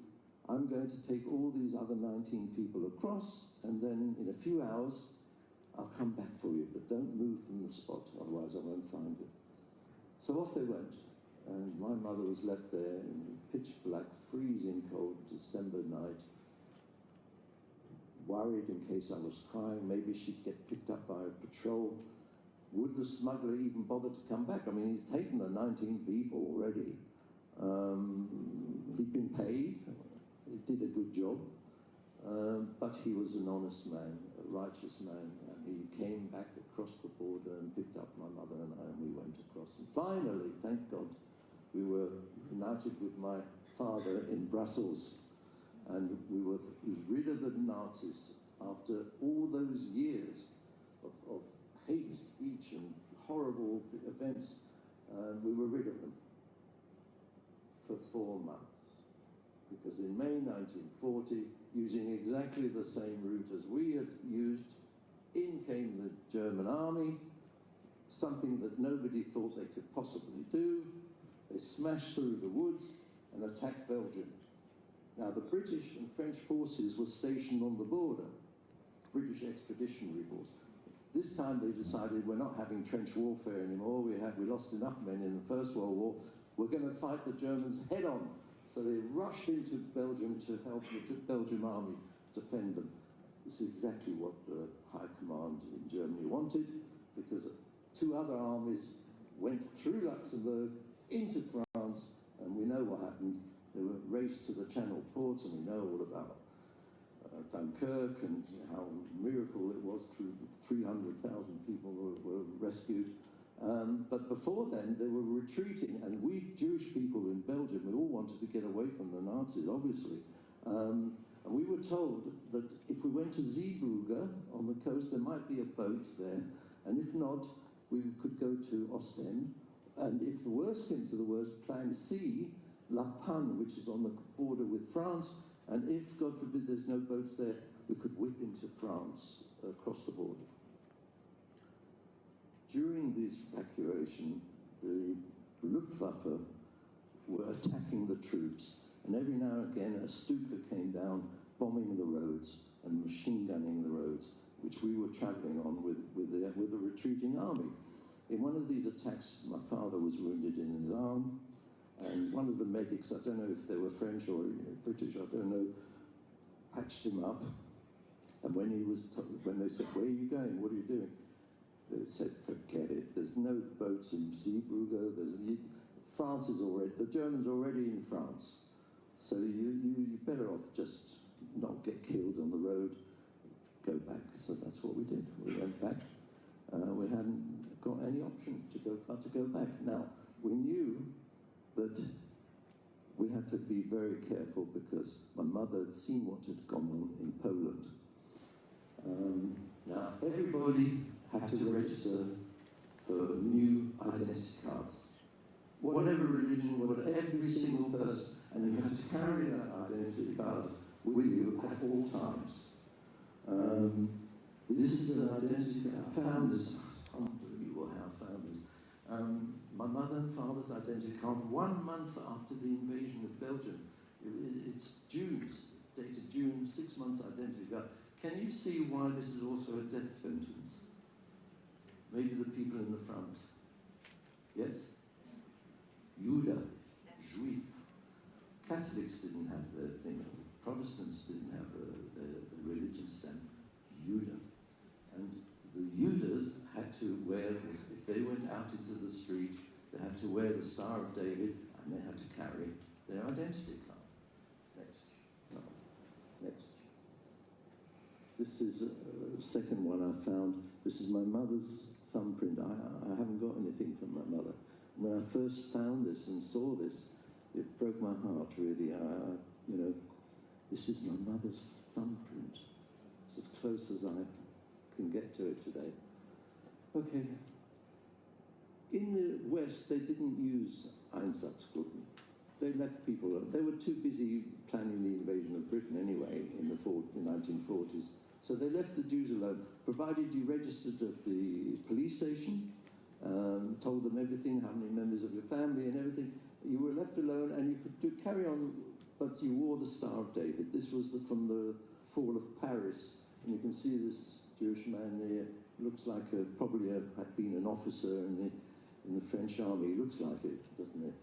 I'm going to take all these other 19 people across, and then in a few hours, I'll come back for you, but don't move from the spot, otherwise I won't find you. So off they went. And my mother was left there in pitch black, freezing cold December night, worried in case I was crying, maybe she'd get picked up by a patrol. Would the smuggler even bother to come back? I mean, he's taken the 19 people already. He'd been paid, he did a good job, but he was an honest man, a righteous man, and he came back across the border and picked up my mother and I, and we went across. And finally, thank God, we were united with my father in Brussels, and we were rid of the Nazis after all those years of hate speech and horrible events. We were rid of them for 4 months. Because in May 1940, using exactly the same route as we had used, in came the German army, something that nobody thought they could possibly do. They smashed through the woods and attacked Belgium. Now, the British and French forces were stationed on the border, British Expeditionary Force. This time they decided we're not having trench warfare anymore. We lost enough men in the First World War. We're going to fight the Germans head on. So they rushed into Belgium to help the Belgian army defend them. This is exactly what the High Command in Germany wanted, because 2 other armies went through Luxembourg into France, and we know what happened. They were raced to the Channel ports, and we know all about Dunkirk and how miracle it was. Through 300,000 people were rescued. But before then, they were retreating, and we Jewish people in Belgium, we all wanted to get away from the Nazis, obviously. And we were told that if we went to Zeebrugge on the coast, there might be a boat there, and if not, we could go to Ostend. And if the worst came to the worst, Plan C, La Panne, which is on the border with France, and if, God forbid, there's no boats there, we could whip into France across the border. During this evacuation, the Luftwaffe were attacking the troops, and every now and again a Stuka came down, bombing the roads and machine gunning the roads, which we were travelling on with the retreating army. In one of these attacks, my father was wounded in his arm, and one of the medics, I don't know if they were French or British, I don't know, patched him up. And when they said, "Where are you going? What are you doing?" They said, "Forget it. There's no boats in Zeebrugge. France is already, the Germans are already in France. So you're better off just not get killed on the road, go back." So that's what we did. We went back. We hadn't got any option but to go back. Now, we knew that we had to be very careful because my mother had seen what had gone on in Poland. Now, everybody had to register for new identity cards. Whatever religion, every single person, and you had to carry that identity card with you at all times. This is an identity that our founders, unbelievable how founders, my mother and father's identity card 1 month after the invasion of Belgium. It's dated June, 6 months identity card. Can you see why this is also a death sentence? Maybe the people in the front. Yes? Juda, Juif. Catholics didn't have their thing. Protestants didn't have the religious stamp. Juda. And the Judas had to wear, if they went out into the street, they had to wear the Star of David, and they had to carry their identity card. Next. No. Next. This is a second one I found. This is my mother's thumbprint. I haven't got anything from my mother. When I first found this and saw this, it broke my heart, really. This is my mother's thumbprint. It's as close as I can get to it today. Okay. In the West, they didn't use Einsatzgruppen. They left people alone. They were too busy planning the invasion of Britain anyway in the 1940s. So they left the Jews alone, provided you registered at the police station, told them everything, how many members of your family and everything. You were left alone, and you could carry on, but you wore the Star of David. This was from the fall of Paris, and you can see this Jewish man there. Looks like probably had been an officer in the French army. He looks like it, doesn't it?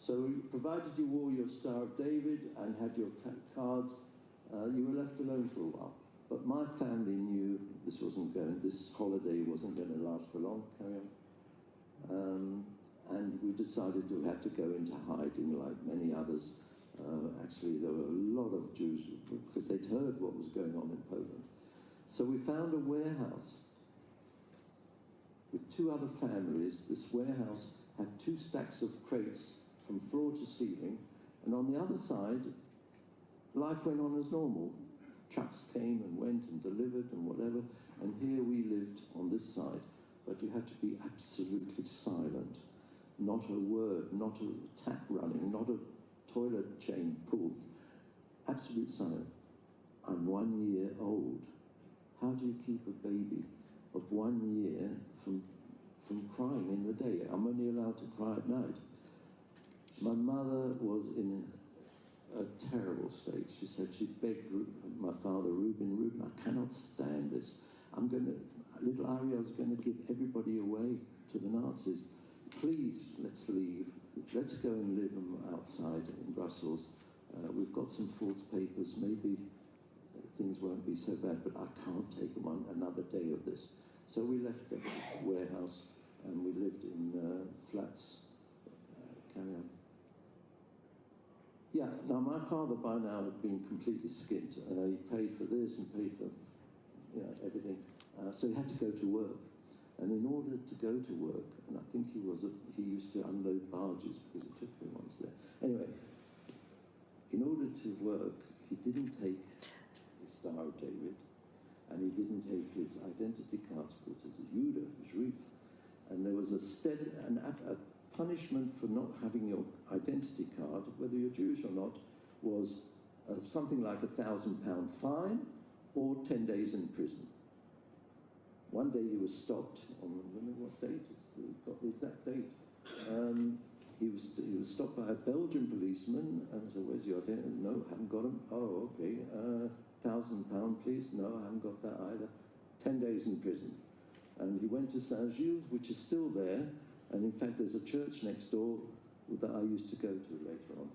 So provided you wore your Star of David and had your cards, you were left alone for a while. But my family knew this holiday wasn't going to last for long. Carry on. And we decided we had to go into hiding like many others. Actually, there were a lot of Jews because they'd heard what was going on in Poland. So we found a warehouse with two other families. This warehouse had 2 stacks of crates from floor to ceiling, and on the other side, life went on as normal. Trucks came and went and delivered and whatever, and here we lived on this side, but you had to be absolutely silent. Not a word, not a tap running, not a toilet chain pulled. Absolute silence. I'm 1 year old. How do you keep a baby of 1 year from crying in the day? I'm only allowed to cry at night. My mother was in a terrible state. She said she begged my father, Reuben, I cannot stand this. Little Ariel's going to give everybody away to the Nazis. Please, let's leave. Let's go and live outside in Brussels. We've got some false papers. Maybe things won't be so bad, but I can't take another day of this. So we left the warehouse and we lived in flats. Carry on. Yeah, now my father by now had been completely skint. He paid for this and paid for everything. So he had to go to work. And in order to go to work, and I think he used to unload barges because it took me once there. Anyway, in order to work, he didn't take his Star of David, and he didn't take his identity cards because it's a Jude, Juif. And there was a punishment for not having your identity card, whether you're Jewish or not, was something like £1,000 fine or 10 days in prison. One day he was stopped on, I don't know what date, we've got the exact date. He was stopped by a Belgian policeman and said, where's your identity? No, haven't got him. Oh, okay. £1,000 please? No, I haven't got that either. 10 days in prison. And he went to St.George, which is still there. And in fact, there's a church next door that I used to go to later on.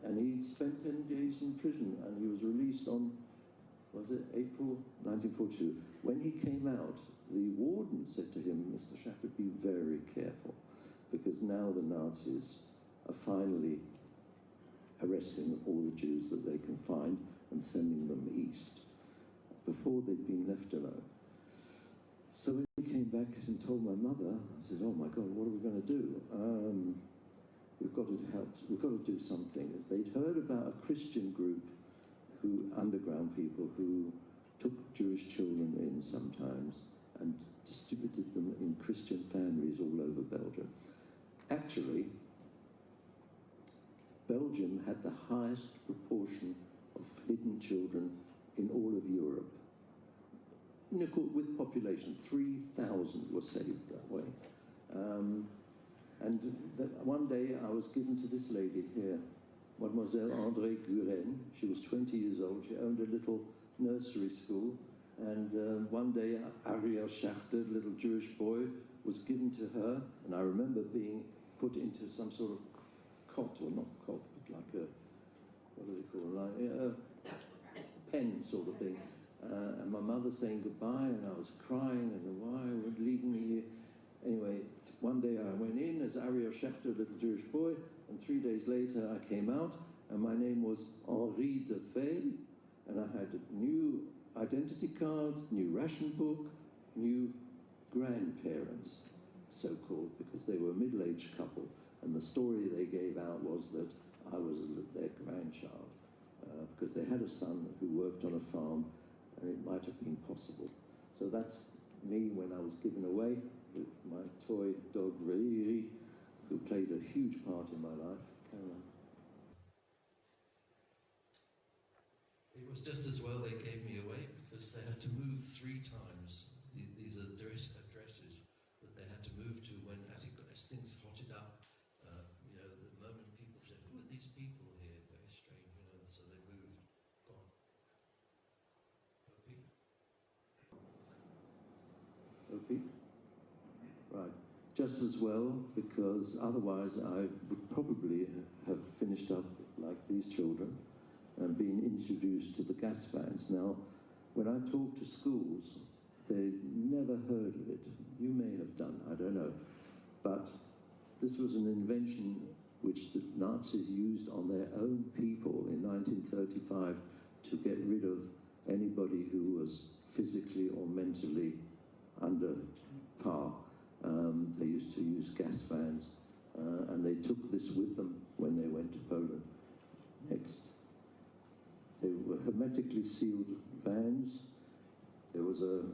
And he spent 10 days in prison and he was released on, was it April 1942? When he came out, the warden said to him, Mr. Shepherd, be very careful, because now the Nazis are finally arresting all the Jews that they can find and sending them east. Before they'd been left alone. So when he came back and told my mother, I said, oh my God, what are we going to do? We've got to help, we've got to do something. They'd heard about a Christian group underground people who took Jewish children in sometimes and distributed them in Christian families all over Belgium. Actually, Belgium had the highest proportion of hidden children in all of Europe. With population, 3,000 were saved that way. One day I was given to this lady here, Mademoiselle André Guren. She was 20 years old. She owned a little nursery school. And one day, Ariel Schachter, little Jewish boy, was given to her. And I remember being put into some sort of cot, or not cot, but like a, what do they call it, like a pen sort of thing. And my mother saying goodbye, and I was crying, and why were you leaving me here? Anyway, one day I went in as Ariel Schachter, little Jewish boy, and 3 days later I came out, and my name was Henri de Veil, and I had new identity cards, new ration book, new grandparents, so-called, because they were a middle-aged couple, and the story they gave out was that I was their grandchild, because they had a son who worked on a farm, and it might have been possible. So that's me when I was given away with my toy dog Riri, who played a huge part in my life. Caroline. It was just as well they gave me away, because they had to move 3 times. These are addresses that they had to move to when, as things hotted up, the moment people said, who are these people here? Very strange, so they moved. Go on. OP? Right. just as well, because otherwise I would probably have finished up like these children and been introduced to the gas fans. Now, when I talk to schools, they never heard of it. You may have done, I don't know. But this was an invention which the Nazis used on their own people in 1935 to get rid of anybody who was physically or mentally under par. They used to use gas fans, and they took this with them when they went to Poland. Next. They were hermetically sealed vans. There was a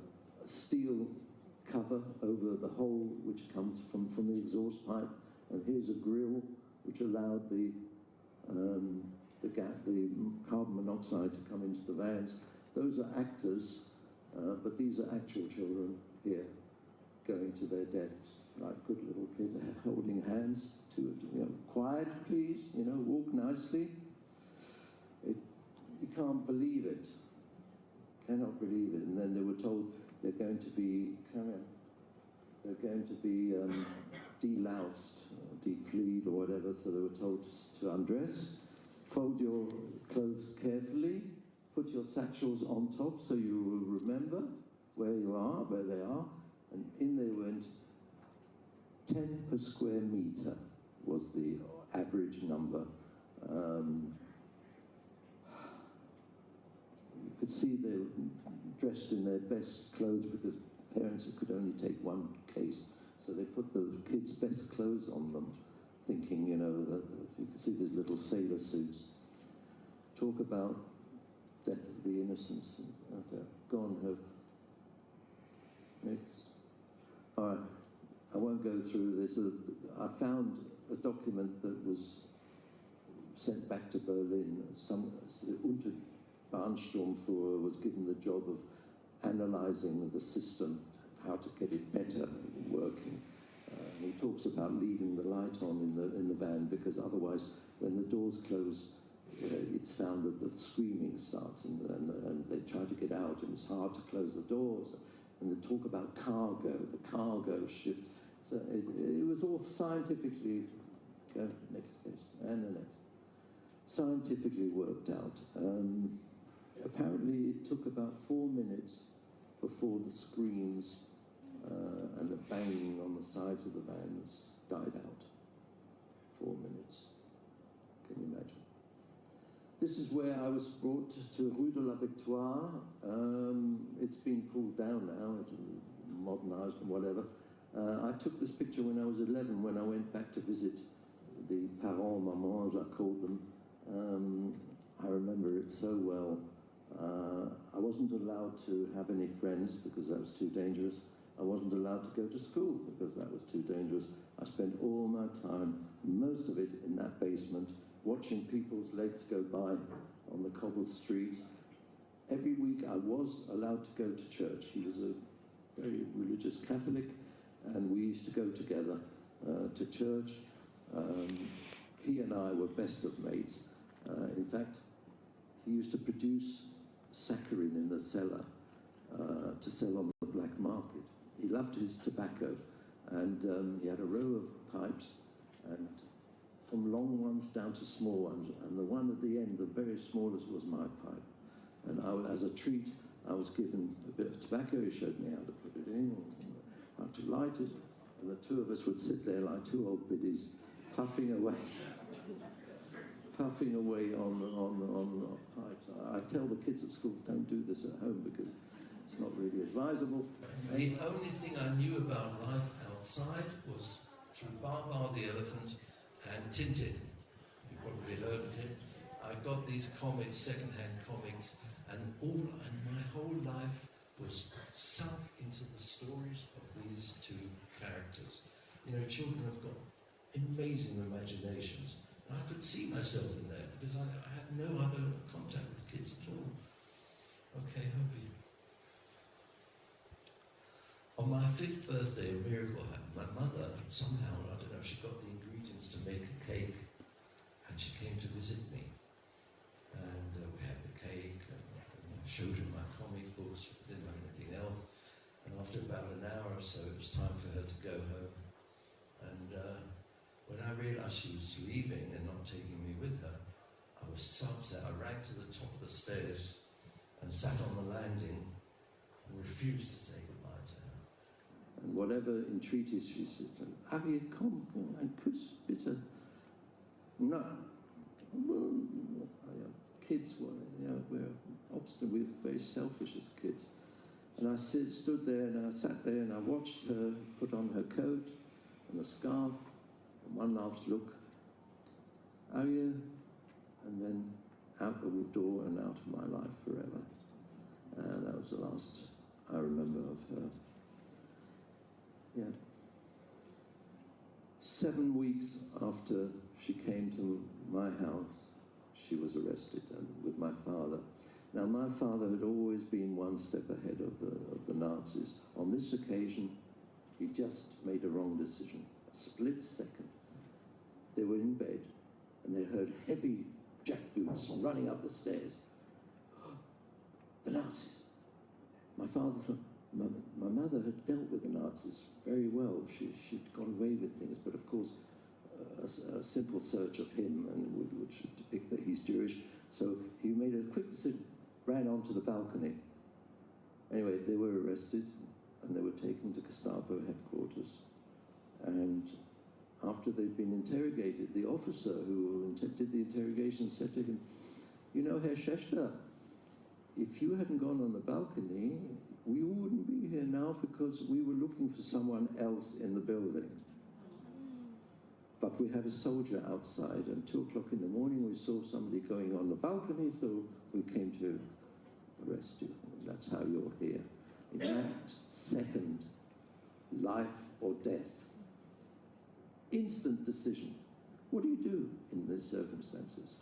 steel cover over the hole which comes from the exhaust pipe, and here's a grill which allowed the carbon monoxide to come into the vans. Those are actors, but these are actual children here going to their deaths, like good little kids holding hands. Quiet, please, walk nicely. You can't believe it. Cannot believe it. And then they were told they're going to be deloused, defleed or whatever, so they were told to undress, fold your clothes carefully, put your satchels on top so you will remember where you are, where they are, and in they went. 10 per square meter was the average number. You could see they were dressed in their best clothes because parents could only take one case. So they put the kids' best clothes on them, thinking, that you could see these little sailor suits. Talk about death of the innocents. Okay, go on, Hope. Next. All right, I won't go through this. I found a document that was sent back to Berlin. Unterbahnsturmführer was given the job of analysing the system, how to get it better working. And he talks about leaving the light on in the van because otherwise, when the doors close, it's found that the screaming starts and they try to get out, and it's hard to close the doors. And they talk about cargo, the cargo shift. So it was all scientifically, next case, and the next, scientifically worked out. Apparently it took about 4 minutes before the screams and the banging on the sides of the vans died out. 4 minutes. Can you imagine? This is where I was brought to Rue de la Victoire. It's been pulled down now, it's modernised and whatever. I took this picture when I was 11, when I went back to visit the parents, mamans, I called them. I remember it so well. I wasn't allowed to have any friends because that was too dangerous. I wasn't allowed to go to school because that was too dangerous. I spent all my time, most of it in that basement, watching people's legs go by on the cobbled streets. Every week I was allowed to go to church. He was a very religious Catholic, and we used to go together to church. He and I were best of mates. In fact, he used to produce saccharin in the cellar to sell on the black market. He loved his tobacco, and he had a row of pipes, and from long ones down to small ones, and the one at the end, the very smallest, was my pipe. And as a treat, I was given a bit of tobacco. He showed me how to put it in, how to light it, and the two of us would sit there like two old biddies, puffing away on the pipes. I tell the kids at school, don't do this at home because it's not really advisable. The only thing I knew about life outside was through Barbar the Elephant and Tintin. You probably heard of him. I got these comics, second-hand comics, and my whole life was sunk into the stories of these two characters. Children have got amazing imaginations. And I could see myself in there because I had no other contact with kids at all. Okay, Hopi. On my 5th birthday, a miracle happened. My mother, somehow, I don't know, she got the ingredients to make a cake, and she came to visit me. And we had the cake, and I showed her my comic books, didn't have anything else. And after about an hour or so, it was time for her to go home. when I realised she was leaving and not taking me with her, I was so upset. I ran to the top of the stairs and sat on the landing and refused to say goodbye to her. And whatever entreaties she said, have you come and kuss bitte? No. Well, kids we're obstinate, we're very selfish as kids. And I stood there and I sat there and I watched her put on her coat and a scarf and one last look. Are you? And then out the door and out of my life forever. And that was the last I remember of her. Yeah. 7 weeks after she came to my house, she was arrested with my father. Now, my father had always been one step ahead of the Nazis. On this occasion, he just made a wrong decision. A split second. They were in bed, and they heard heavy jackboots running up the stairs. The Nazis. My father thought, my mother had dealt with the Nazis very well. She'd got away with things, but of course, a simple search of him and would depict that he's Jewish. So he made a quick decision, ran onto the balcony. Anyway, they were arrested and they were taken to Gestapo headquarters. And after they'd been interrogated, the officer who did the interrogation said to him, you know, Herr Schechter, if you hadn't gone on the balcony, we wouldn't be here now because we were looking for someone else in the building. But we had a soldier outside, and 2 o'clock in the morning we saw somebody going on the balcony, so we came to arrest you. That's how you're here. In that second, life or death. Instant decision. What do you do in these circumstances?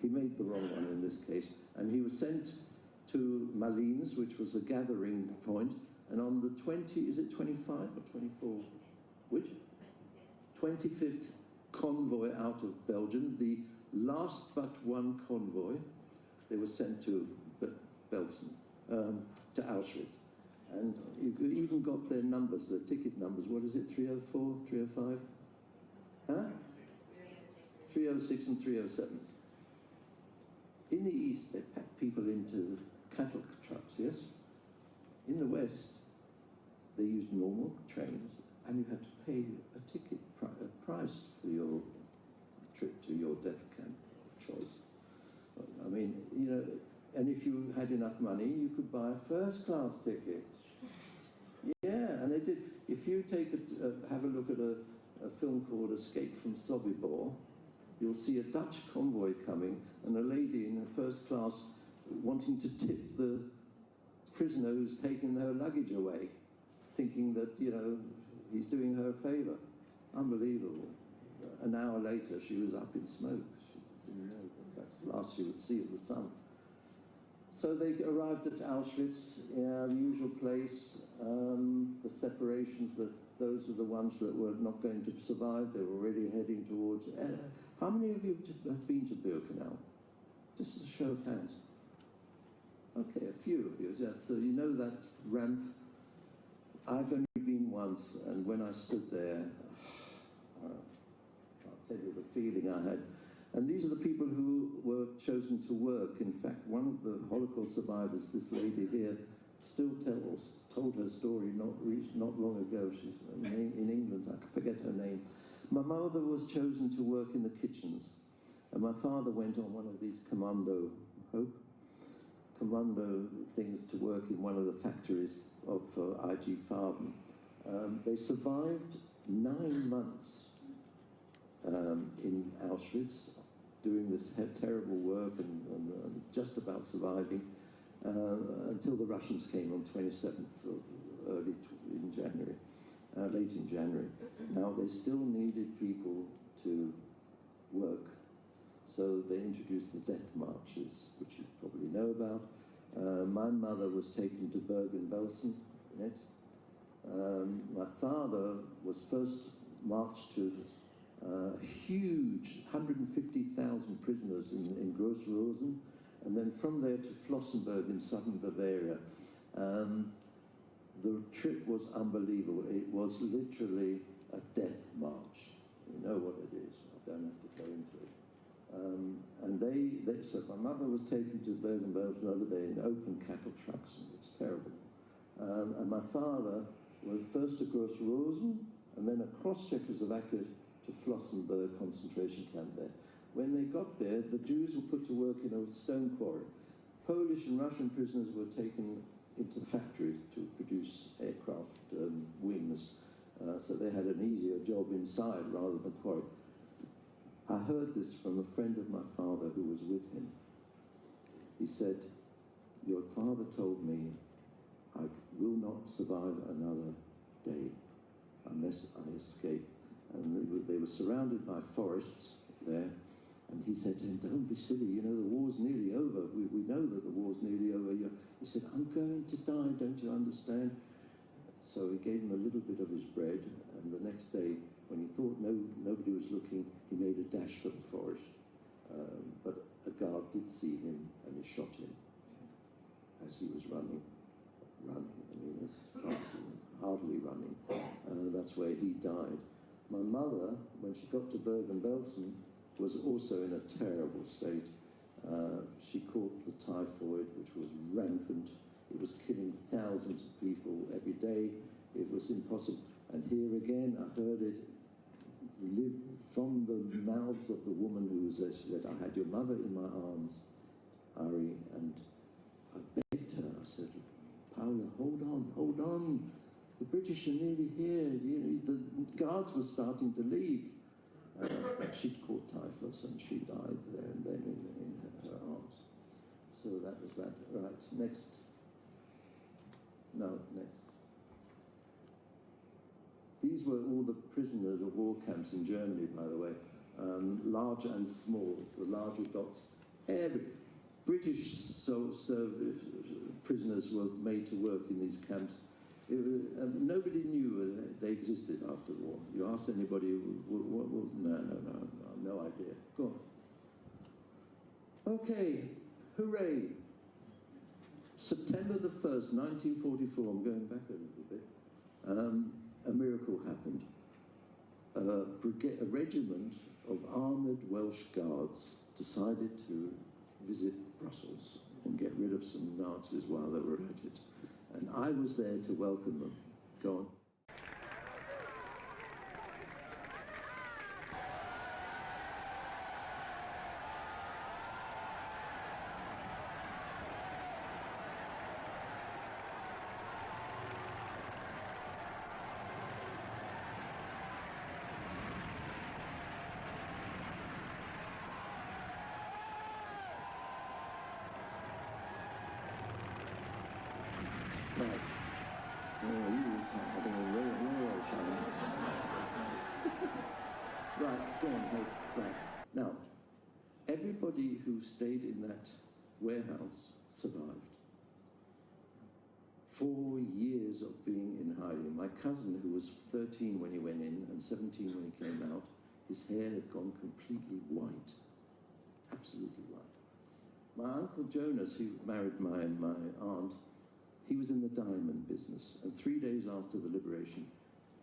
He made the wrong one in this case, and he was sent to Malines, which was a gathering point, and on the 25 or 24? Which? 25th convoy out of Belgium, the last but one convoy, they were sent to Belsen, to Auschwitz. And you even got their numbers, their ticket numbers. What is it, 304, 305? Huh? 306 and 307. In the East, they packed people into cattle trucks, yes? In the West, they used normal trains, and you had to pay a ticket price for your trip to your death camp of choice. I mean, you know, and if you had enough money, you could buy a first-class ticket. Yeah, and they did. If you have a look at a film called Escape from Sobibor, you'll see a Dutch convoy coming, and a lady in her first class wanting to tip the prisoner who's taken her luggage away, thinking that, you know, he's doing her a favour. Unbelievable. An hour later, she was up in smoke. She didn't know that that's the last she would see of the sun. So they arrived at Auschwitz, the usual place, the separations, those were the ones that were not going to survive. They were already heading towards... how many of you have been to Birkenau? Just as a show of hands. Okay, a few of you, yes. So you know that ramp. I've only been once, and when I stood there, I'll tell you the feeling I had. And these are the people who were chosen to work. In fact, one of the Holocaust survivors, this lady here, still told her story not long ago. She's in England, I forget her name. My mother was chosen to work in the kitchens, and my father went on one of these commando things to work in one of the factories of IG Farben. They survived 9 months in Auschwitz, doing this terrible work and just about surviving until the Russians came on 27th of late in January. Now they still needed people to work, so they introduced the death marches, which you probably know about. My mother was taken to Bergen-Belsen next. My father was first marched to a huge 150,000 prisoners in Gross-Rosen, and then from there to Flossenburg in southern Bavaria. The trip was unbelievable. It was literally a death march. You know what it is. I don't have to go into it. So my mother was taken to Bergen-Belsen the other day in open cattle trucks, and it's terrible. And my father went first across Rosen and then across Czechoslovakia to Flossenburg concentration camp there. When they got there, the Jews were put to work in a stone quarry. Polish and Russian prisoners were taken into the factory to produce aircraft wings, so they had an easier job inside rather than quarry. I heard this from a friend of my father who was with him. He said, "Your father told me I will not survive another day unless I escape." And they were surrounded by forests there. And he said to him, "Don't be silly, you know, the war's nearly over. We know that the war's nearly over." He said, "I'm going to die, don't you understand?" So he gave him a little bit of his bread, and the next day, when he thought nobody was looking, he made a dash for the forest. But a guard did see him, and he shot him as he was running. I mean, as fast and hardly running. That's where he died. My mother, when she got to Bergen-Belsen, was also in a terrible state. She caught the typhoid, which was rampant. It was killing thousands of people every day. It was impossible. And here again, I heard it from the mouths of the woman who was there. She said, "I had your mother in my arms, Ari," and I begged her. I said, "Paula, hold on. The British are nearly here. The guards were starting to leave." But she'd caught typhus and she died there and then in her arms. So that was that. Right, next. No, next. These were all the prisoners of war camps in Germany, by the way, large and small. The larger dots. Every British prisoners were made to work in these camps. Nobody knew they existed after the war. You ask anybody, no idea. Go on. Okay, hooray. September the 1st, 1944, I'm going back a little bit, a miracle happened. A regiment of armoured Welsh guards decided to visit Brussels and get rid of some Nazis while they were at it. And I was there to welcome them. Go on. Right. Oh, you was having a railroad time. Right, go on, hey, right. Now, everybody who stayed in that warehouse survived. 4 years of being in hiding. My cousin, who was 13 when he went in and 17 when he came out, his hair had gone completely white. Absolutely white. My Uncle Jonas, who married my aunt, he was in the diamond business, and 3 days after the liberation,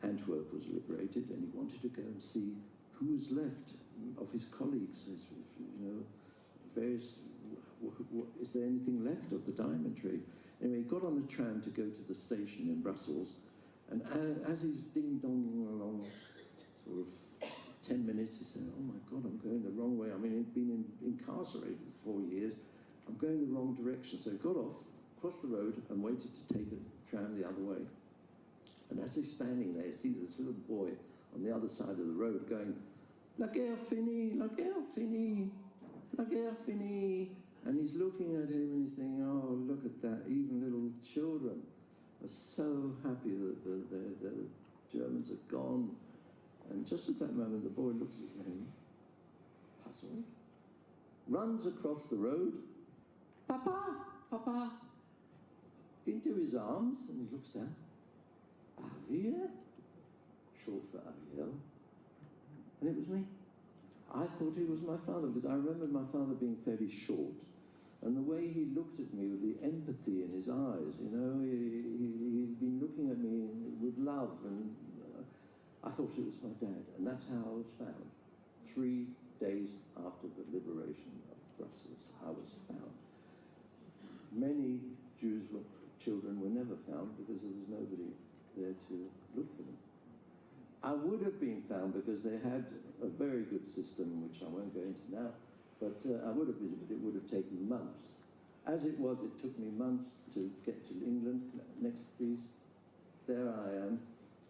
Antwerp was liberated, and he wanted to go and see who was left of his colleagues, is there anything left of the diamond trade? Anyway, he got on the tram to go to the station in Brussels, and as he's ding-donging along, sort of 10 minutes, he said, "Oh my God, I'm going the wrong way. I mean, he'd been incarcerated for 4 years. I'm going the wrong direction." So he got off, crossed the road, and waited to take a tram the other way. And as he's standing there, he sees this little boy on the other side of the road going, "La guerre finie, la guerre finie, la guerre finie." And he's looking at him and he's thinking, "Oh, look at that, even little children are so happy that the Germans are gone." And just at that moment, the boy looks at him, puzzled, runs across the road, "Papa, Papa," into his arms, and he looks down. "Ariel?" Short for Ariel. And it was me. I thought he was my father, because I remembered my father being fairly short. And the way he looked at me with the empathy in his eyes, he'd been looking at me with love. And I thought it was my dad, and that's how I was found. 3 days after the liberation of Brussels, I was found. Many children were never found because there was nobody there to look for them. I would have been found because they had a very good system, which I won't go into now, but I would have been, but it would have taken months. As it was, it took me months to get to England. Next, please. There I am.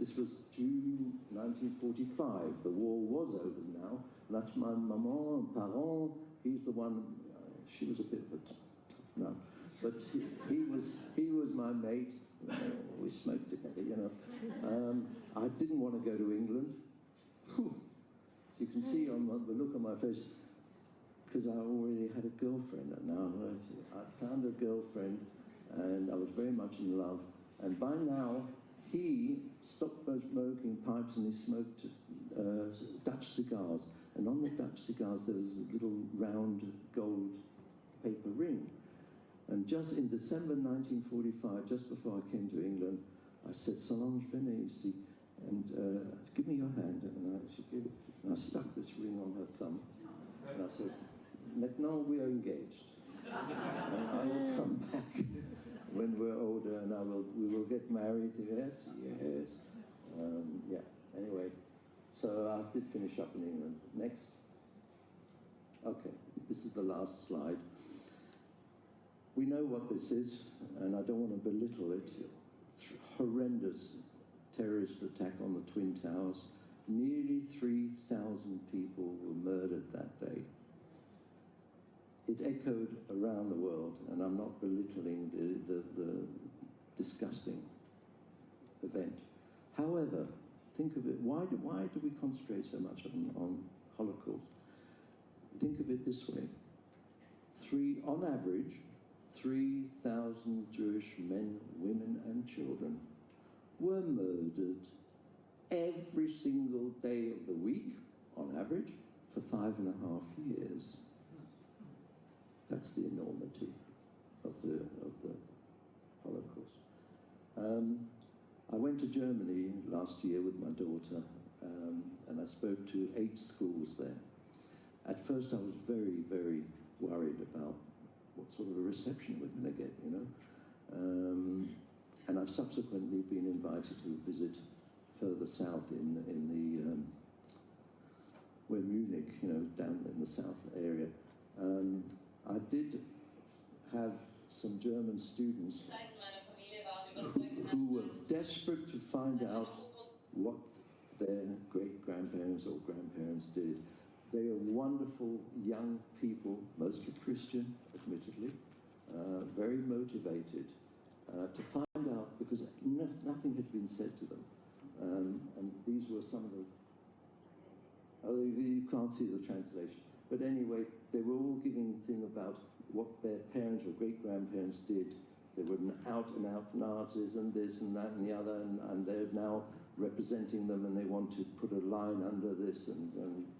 This was June 1945. The war was over now. That's my maman and parent. He's the one, she was a bit of a tough nut, but he was my mate. We smoked together, you know. I didn't want to go to England. Whew. As you can see on the look on my face, because I already had a girlfriend. And now I found a girlfriend, and I was very much in love. And by now, he stopped smoking pipes and he smoked Dutch cigars. And on the Dutch cigars, there was a little round gold paper ring. And just in December 1945, just before I came to England, I said, Solange, venez ici, and give me your hand. And she gave it. And I stuck this ring on her thumb. And I said, maintenant we are engaged. And I will come back when we're older, and we will get married. Yes, yes. Yeah. Anyway, so I did finish up in England. Next. Okay, this is the last slide. We know what this is, and I don't want to belittle it. Horrendous terrorist attack on the Twin Towers. Nearly 3,000 people were murdered that day. It echoed around the world, and I'm not belittling the disgusting event. However, think of it, why do we concentrate so much on Holocaust? Think of it this way. On average, 3,000 Jewish men, women, and children were murdered every single day of the week, on average, for 5.5 years. That's the enormity of the Holocaust. I went to Germany last year with my daughter, and I spoke to 8 schools there. At first, I was very, very worried about what sort of a reception we're going to get, you know. And I've subsequently been invited to visit further south in the where Munich, you know, down in the south area. I did have some German students who were desperate to find out what their great-grandparents or grandparents did. They are wonderful young people, mostly Christian, admittedly, very motivated to find out, because nothing had been said to them. And these were some of the... Oh, you can't see the translation. But anyway, they were all giving a thing about what their parents or great-grandparents did. They were out-and-out Nazis and this and that and the other, and they're now representing them, and they want to put a line under this and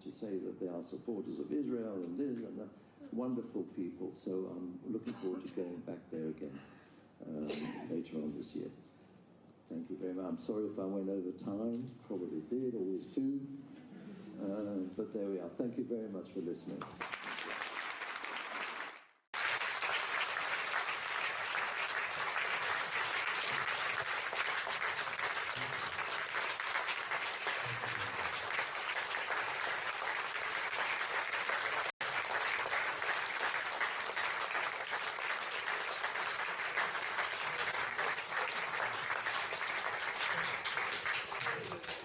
to say that they are supporters of Israel and this and that. Wonderful people. So I'm looking forward to going back there again later on this year. Thank you very much. I'm sorry if I went over time. Probably did, always do. But there we are. Thank you very much for listening.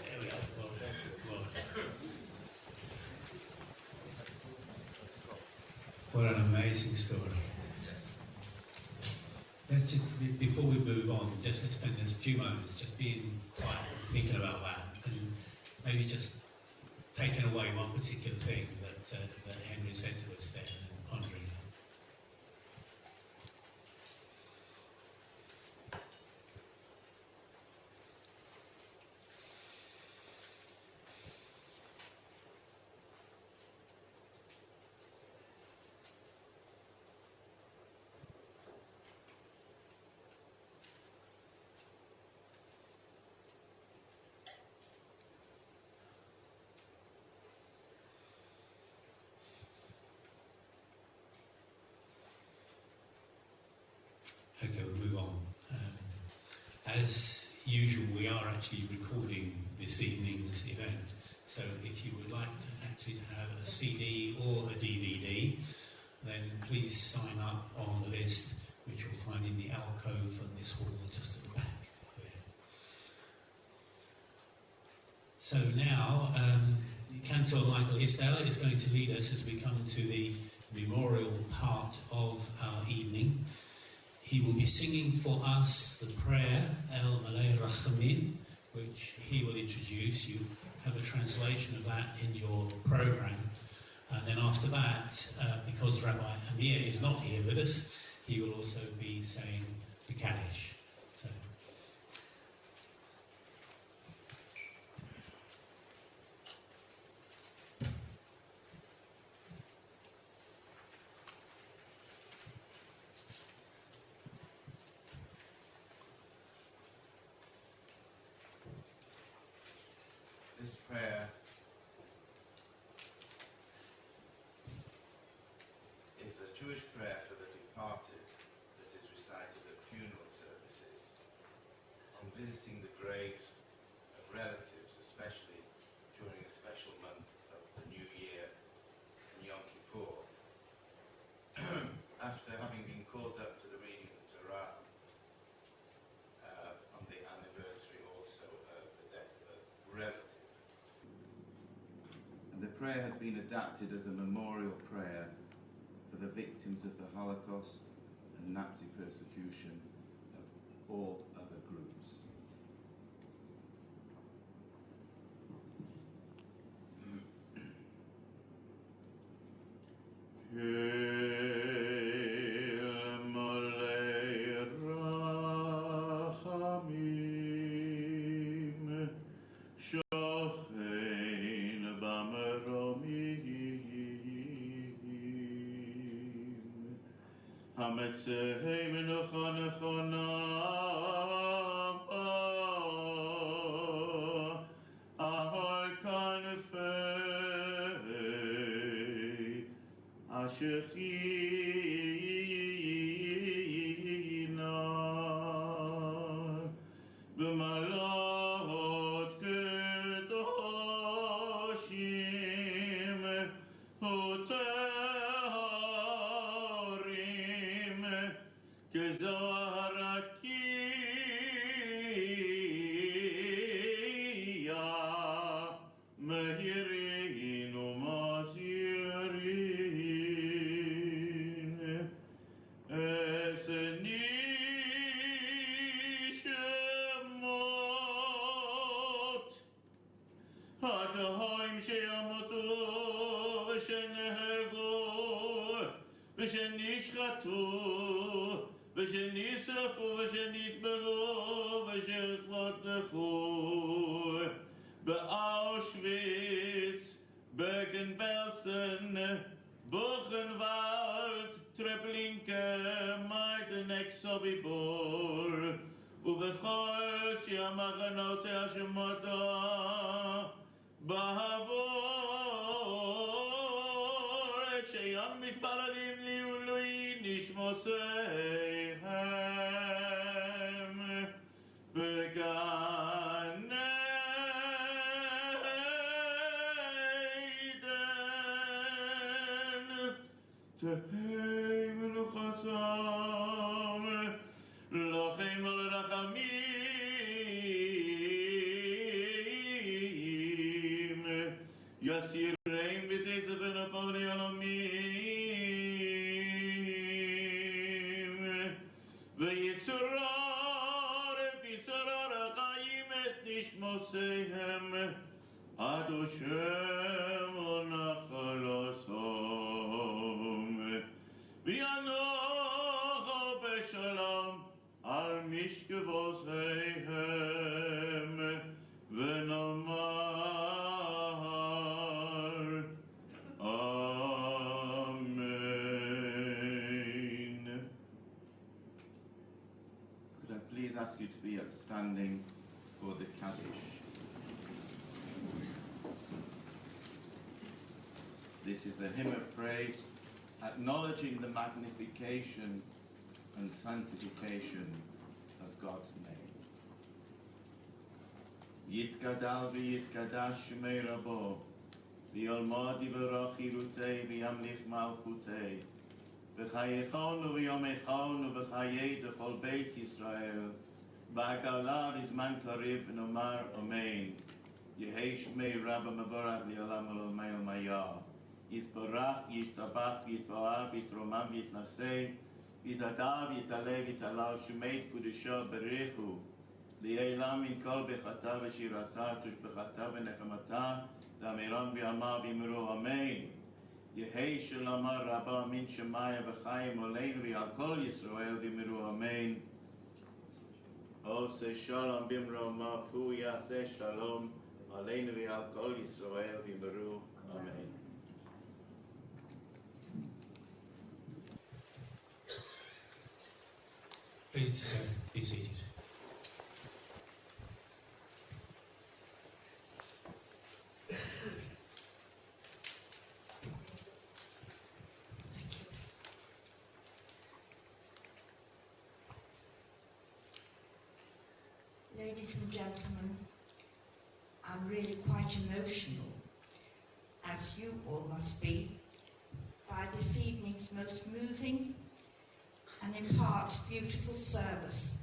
There we are. Well done. Well done. What an amazing story. Let's just, before we move on, let's spend a few moments just being quiet, thinking about that, and maybe just taking away one particular thing that Henry said to us there and pondering it. as usual, we are actually recording this evening's event. So if you would like to actually have a CD or a DVD, then please sign up on the list, which you'll find in the alcove on this hall just at the back there. So now, Cantor Michael Isdale is going to lead us as we come to the memorial part of our evening. He will be singing for us the prayer, El Malay Rachamin, which he will introduce. You have a translation of that in your programme. And then after that, because Rabbi Amir is not here with us, he will also be saying the Kaddish. So. This prayer is a Jewish prayer for the departed that is recited at funeral services, on visiting the graves of relatives, especially during a special month of the New Year and Yom Kippur, after having been called up to the reading of the Torah on the anniversary also of the death of a relative. And the prayer has been adapted as a memorial prayer for the victims of the Holocaust and Nazi persecution of all other groups. Hametzei menucha nechona ahoy kanefei ashechina b'malot kedoshim uteharim kezaharakiya mehirin umazirin esenishemot hatahaim sheyamotu v'shenehergo v'shenishchatu v'shenisrafu v'shenitberu v'shenotlechu beAuschwitz, Bergen-Belsen, Buchenwald, Treblinka, Majdanek, Sobibor, ובכל שהמחנות השמותו בעבור שהם מתפללים לעילוי נשמותיהם בגן עדן תהי מנוחתם לכם ולרחמים יסירם בסיס ונפול עולמים ויצרור ביצרור החיים את נשמותיהם עד השם ונחלתם וינוחו בשלום על משכבותיהם ונאמר Amen. Could I please ask you to be upstanding for the Kaddish? This is a hymn of praise acknowledging the magnification and sanctification of God's name. יתגדל ויתקדש שמי רבו, ויולמוד יברכי רותי וימליך מלכותי, וחייכון ויומכון וחיי דכל בית ישראל, והגאולה בזמן קריב ונאמר אמן. יהי שמי רבא מבורך לעולם ולעולמי עלמיה. יתברך, ישתבח, ויתפאר, ויתרומם, ויתנשא, ויתהדר, ויתעלה, ויתהלל, שמי קודשו בריחו, לעילם מן כל ברכתה ושירתה, תושבחתה ונחמתה, דאמירן בעלמא ואמרו אמן. יהי שלמה רבה מן שמיה וחיים עלינו ועל כל ישראל ואמרו אמן. עושה שלום במרומיו, הוא יעשה שלום עלינו ועל כל ישראל ואמרו אמן. Please be seated. Ladies and gentlemen, I'm really quite emotional, as you all must be, by this evening's most moving and in parts beautiful service.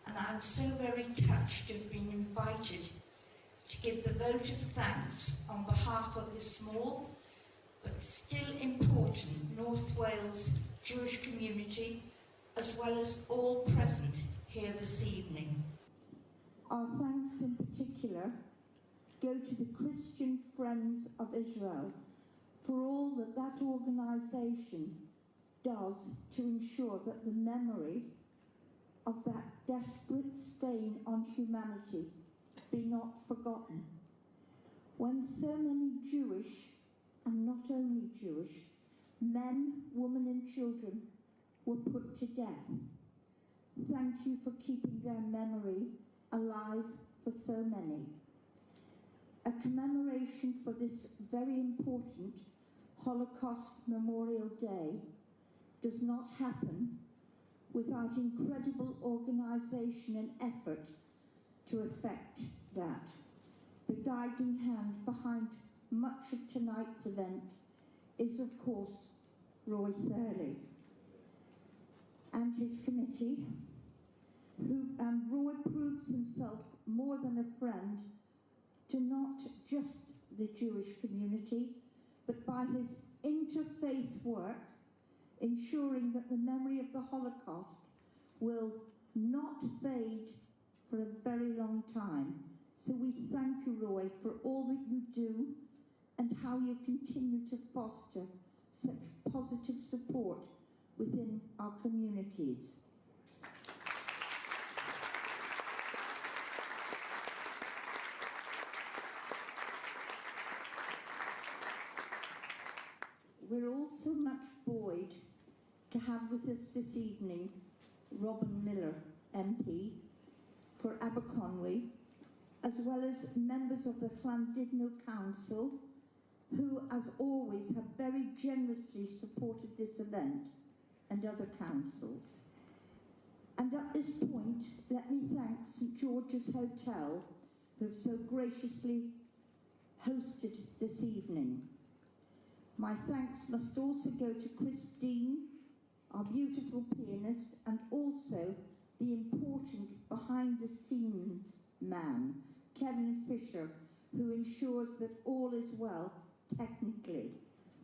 And I'm so very touched to have been invited to give the vote of thanks on behalf of the small but still important North Wales Jewish community, as well as all present here this evening. Our thanks in particular go to the Christian Friends of Israel for all that that organisation does to ensure that the memory of that desperate stain on humanity be not forgotten. When so many Jewish, and not only Jewish, men, women and children were put to death, thank you for keeping their memory alive for so many. A commemoration for this very important Holocaust Memorial Day does not happen without incredible organisation and effort to effect that. The guiding hand behind much of tonight's event is, of course, Roy Thurley and his committee, and Roy proves himself more than a friend to not just the Jewish community, but by his interfaith work, ensuring that the memory of the Holocaust will not fade for a very long time. So we thank you, Roy, for all that you do and how you continue to foster such positive support within our communities. We're also much buoyed to have with us this evening Robin Miller, MP, for Aberconwy, as well as members of the Llandudno Council, who, as always, have very generously supported this event, and other councils. And at this point, let me thank St. George's Hotel, who have so graciously hosted this evening. My thanks must also go to Christine, our beautiful pianist, and also the important behind-the-scenes man, Kevin Fisher, who ensures that all is well technically.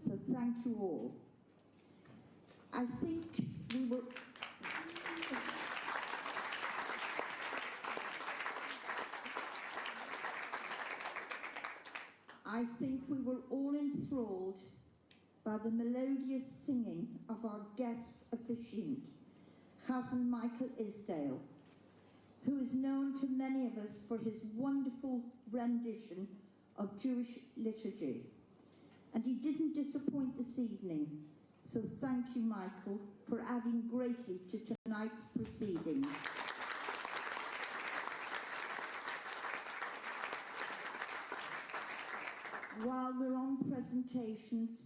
So thank you all. I think we will... I think we were all enthralled by the melodious singing of our guest officiant, Cousin Michael Isdale, who is known to many of us for his wonderful rendition of Jewish liturgy. And he didn't disappoint this evening, so thank you, Michael, for adding greatly to tonight's proceedings. While we're on presentations,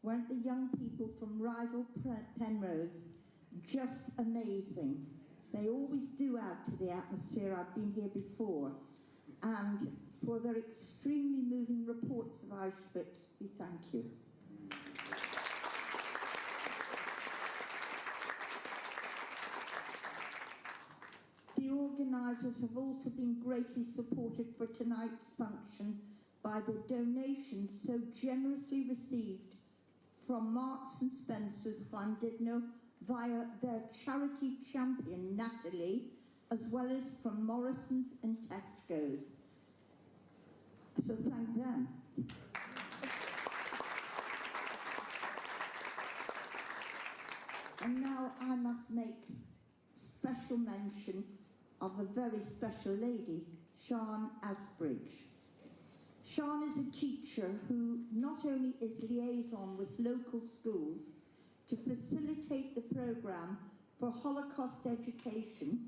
weren't the young people from Rydal Penrose just amazing? They always do add to the atmosphere. I've been here before. and for their extremely moving reports of Auschwitz. We thank you. The organisers have also been greatly supported for tonight's function by the donations so generously received from Marks and Spencer's Llandudno via their charity champion Natalie, as well as from Morrison's and Tesco's. So thank them. And now I must make special mention of a very special lady, Sian Asbridge. Sian is a teacher who not only is liaison with local schools to facilitate the programme for Holocaust education,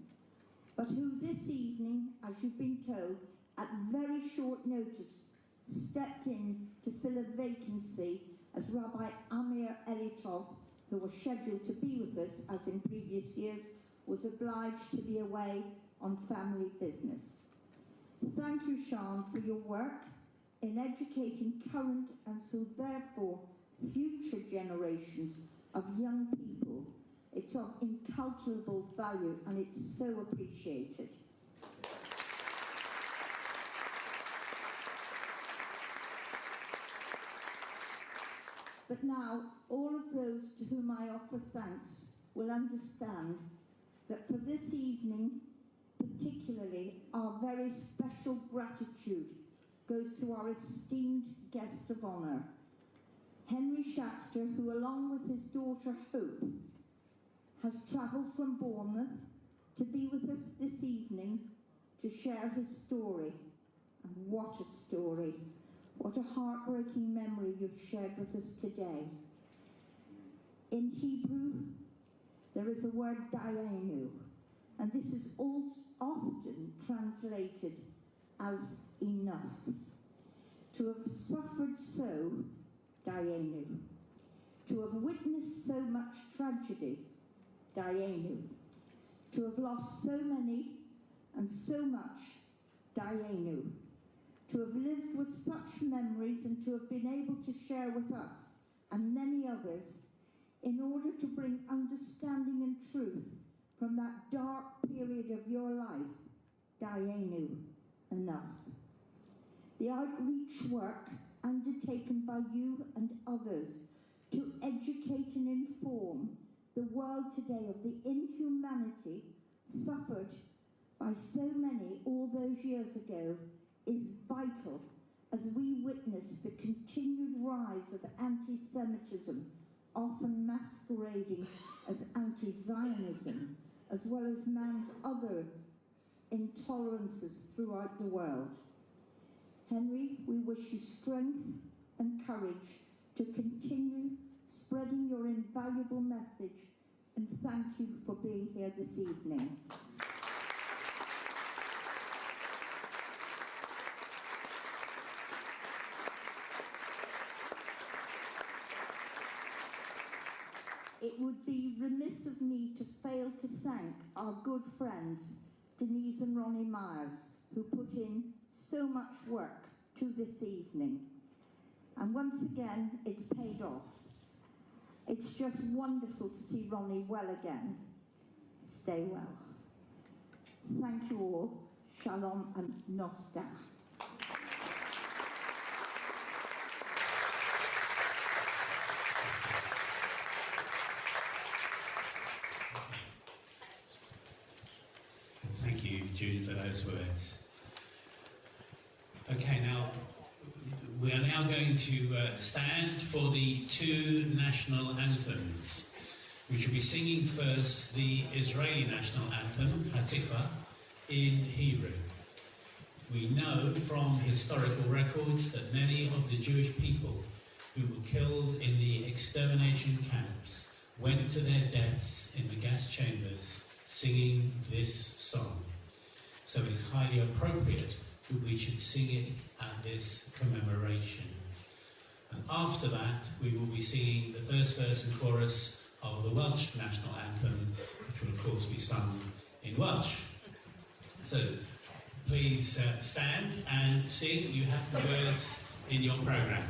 but who this evening, as you've been told, at very short notice, stepped in to fill a vacancy as Rabbi Amir Elitov, who was scheduled to be with us as in previous years, was obliged to be away on family business. Thank you, Sian, for your work in educating current and so therefore future generations of young people. It's of incalculable value and it's so appreciated. But now, all of those to whom I offer thanks will understand that for this evening, particularly, our very special gratitude goes to our esteemed guest of honour, Henry Schachter, who along with his daughter Hope has travelled from Bournemouth to be with us this evening to share his story. And what a story. What a heartbreaking memory you've shared with us today. In Hebrew, there is a word dayenu, and this is also often translated as enough. To have suffered so, dayenu. To have witnessed so much tragedy, dayenu. To have lost so many and so much, dayenu. To have lived with such memories and to have been able to share with us and many others in order to bring understanding and truth from that dark period of your life, dayenu, enough. The outreach work undertaken by you and others to educate and inform the world today of the inhumanity suffered by so many all those years ago is vital as we witness the continued rise of anti-Semitism, often masquerading as anti-Zionism, as well as man's other intolerances throughout the world. Henry, we wish you strength and courage to continue spreading your invaluable message, and thank you for being here this evening. It would be remiss of me to fail to thank our good friends, Denise and Ronnie Myers, who put in so much work to this evening. And once again, it's paid off. It's just wonderful to see Ronnie well again. Stay well. Thank you all. Shalom and Nostar. Thank you, June, for those words. Okay, now we are now going to stand for the two national anthems. We shall be singing first the Israeli national anthem, Hatikva, in Hebrew. We know from historical records that many of the Jewish people who were killed in the extermination camps went to their deaths in the gas chambers singing this song. So it is highly appropriate that we should sing it at this commemoration. And after that, we will be singing the first verse and chorus of the Welsh national anthem, which will of course be sung in Welsh. So, please stand and sing. You have the words in your programme.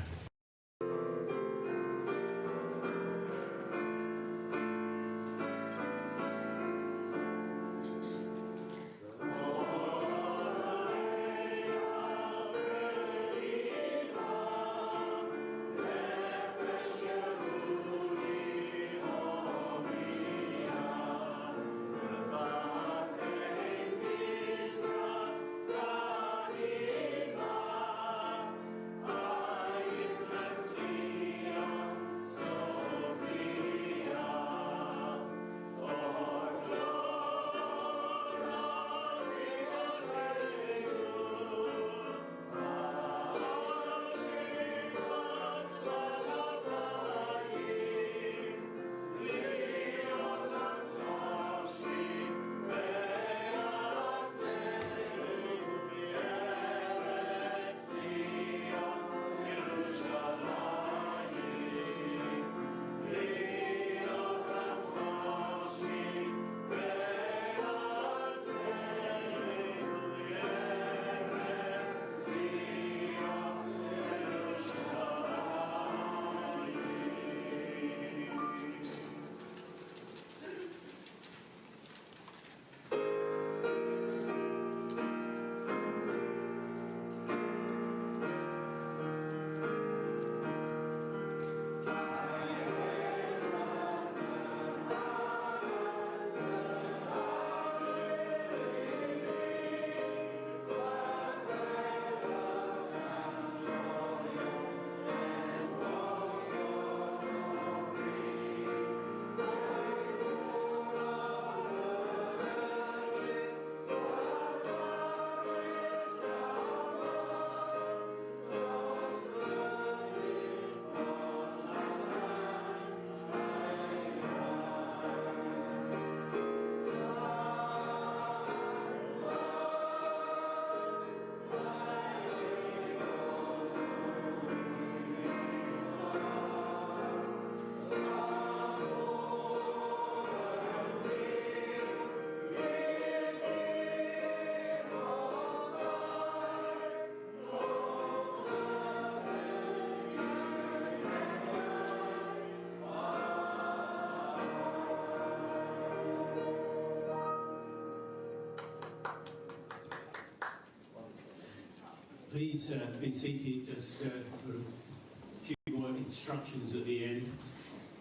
Please be seated, just for a few more instructions at the end.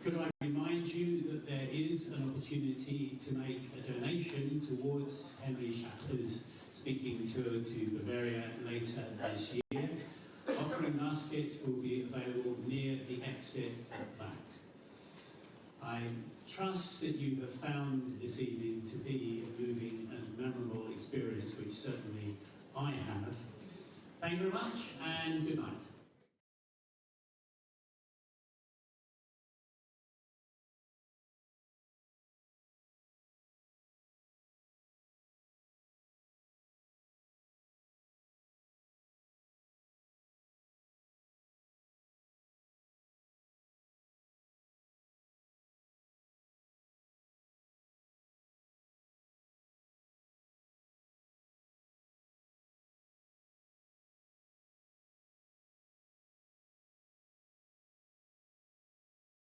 Could I remind you that there is an opportunity to make a donation towards Henry Schachtler's speaking tour to Bavaria later this year? Offering baskets will be available near the exit at the back. I trust that you have found this evening to be a moving and memorable experience, which certainly I have. Thank you very much, and good night.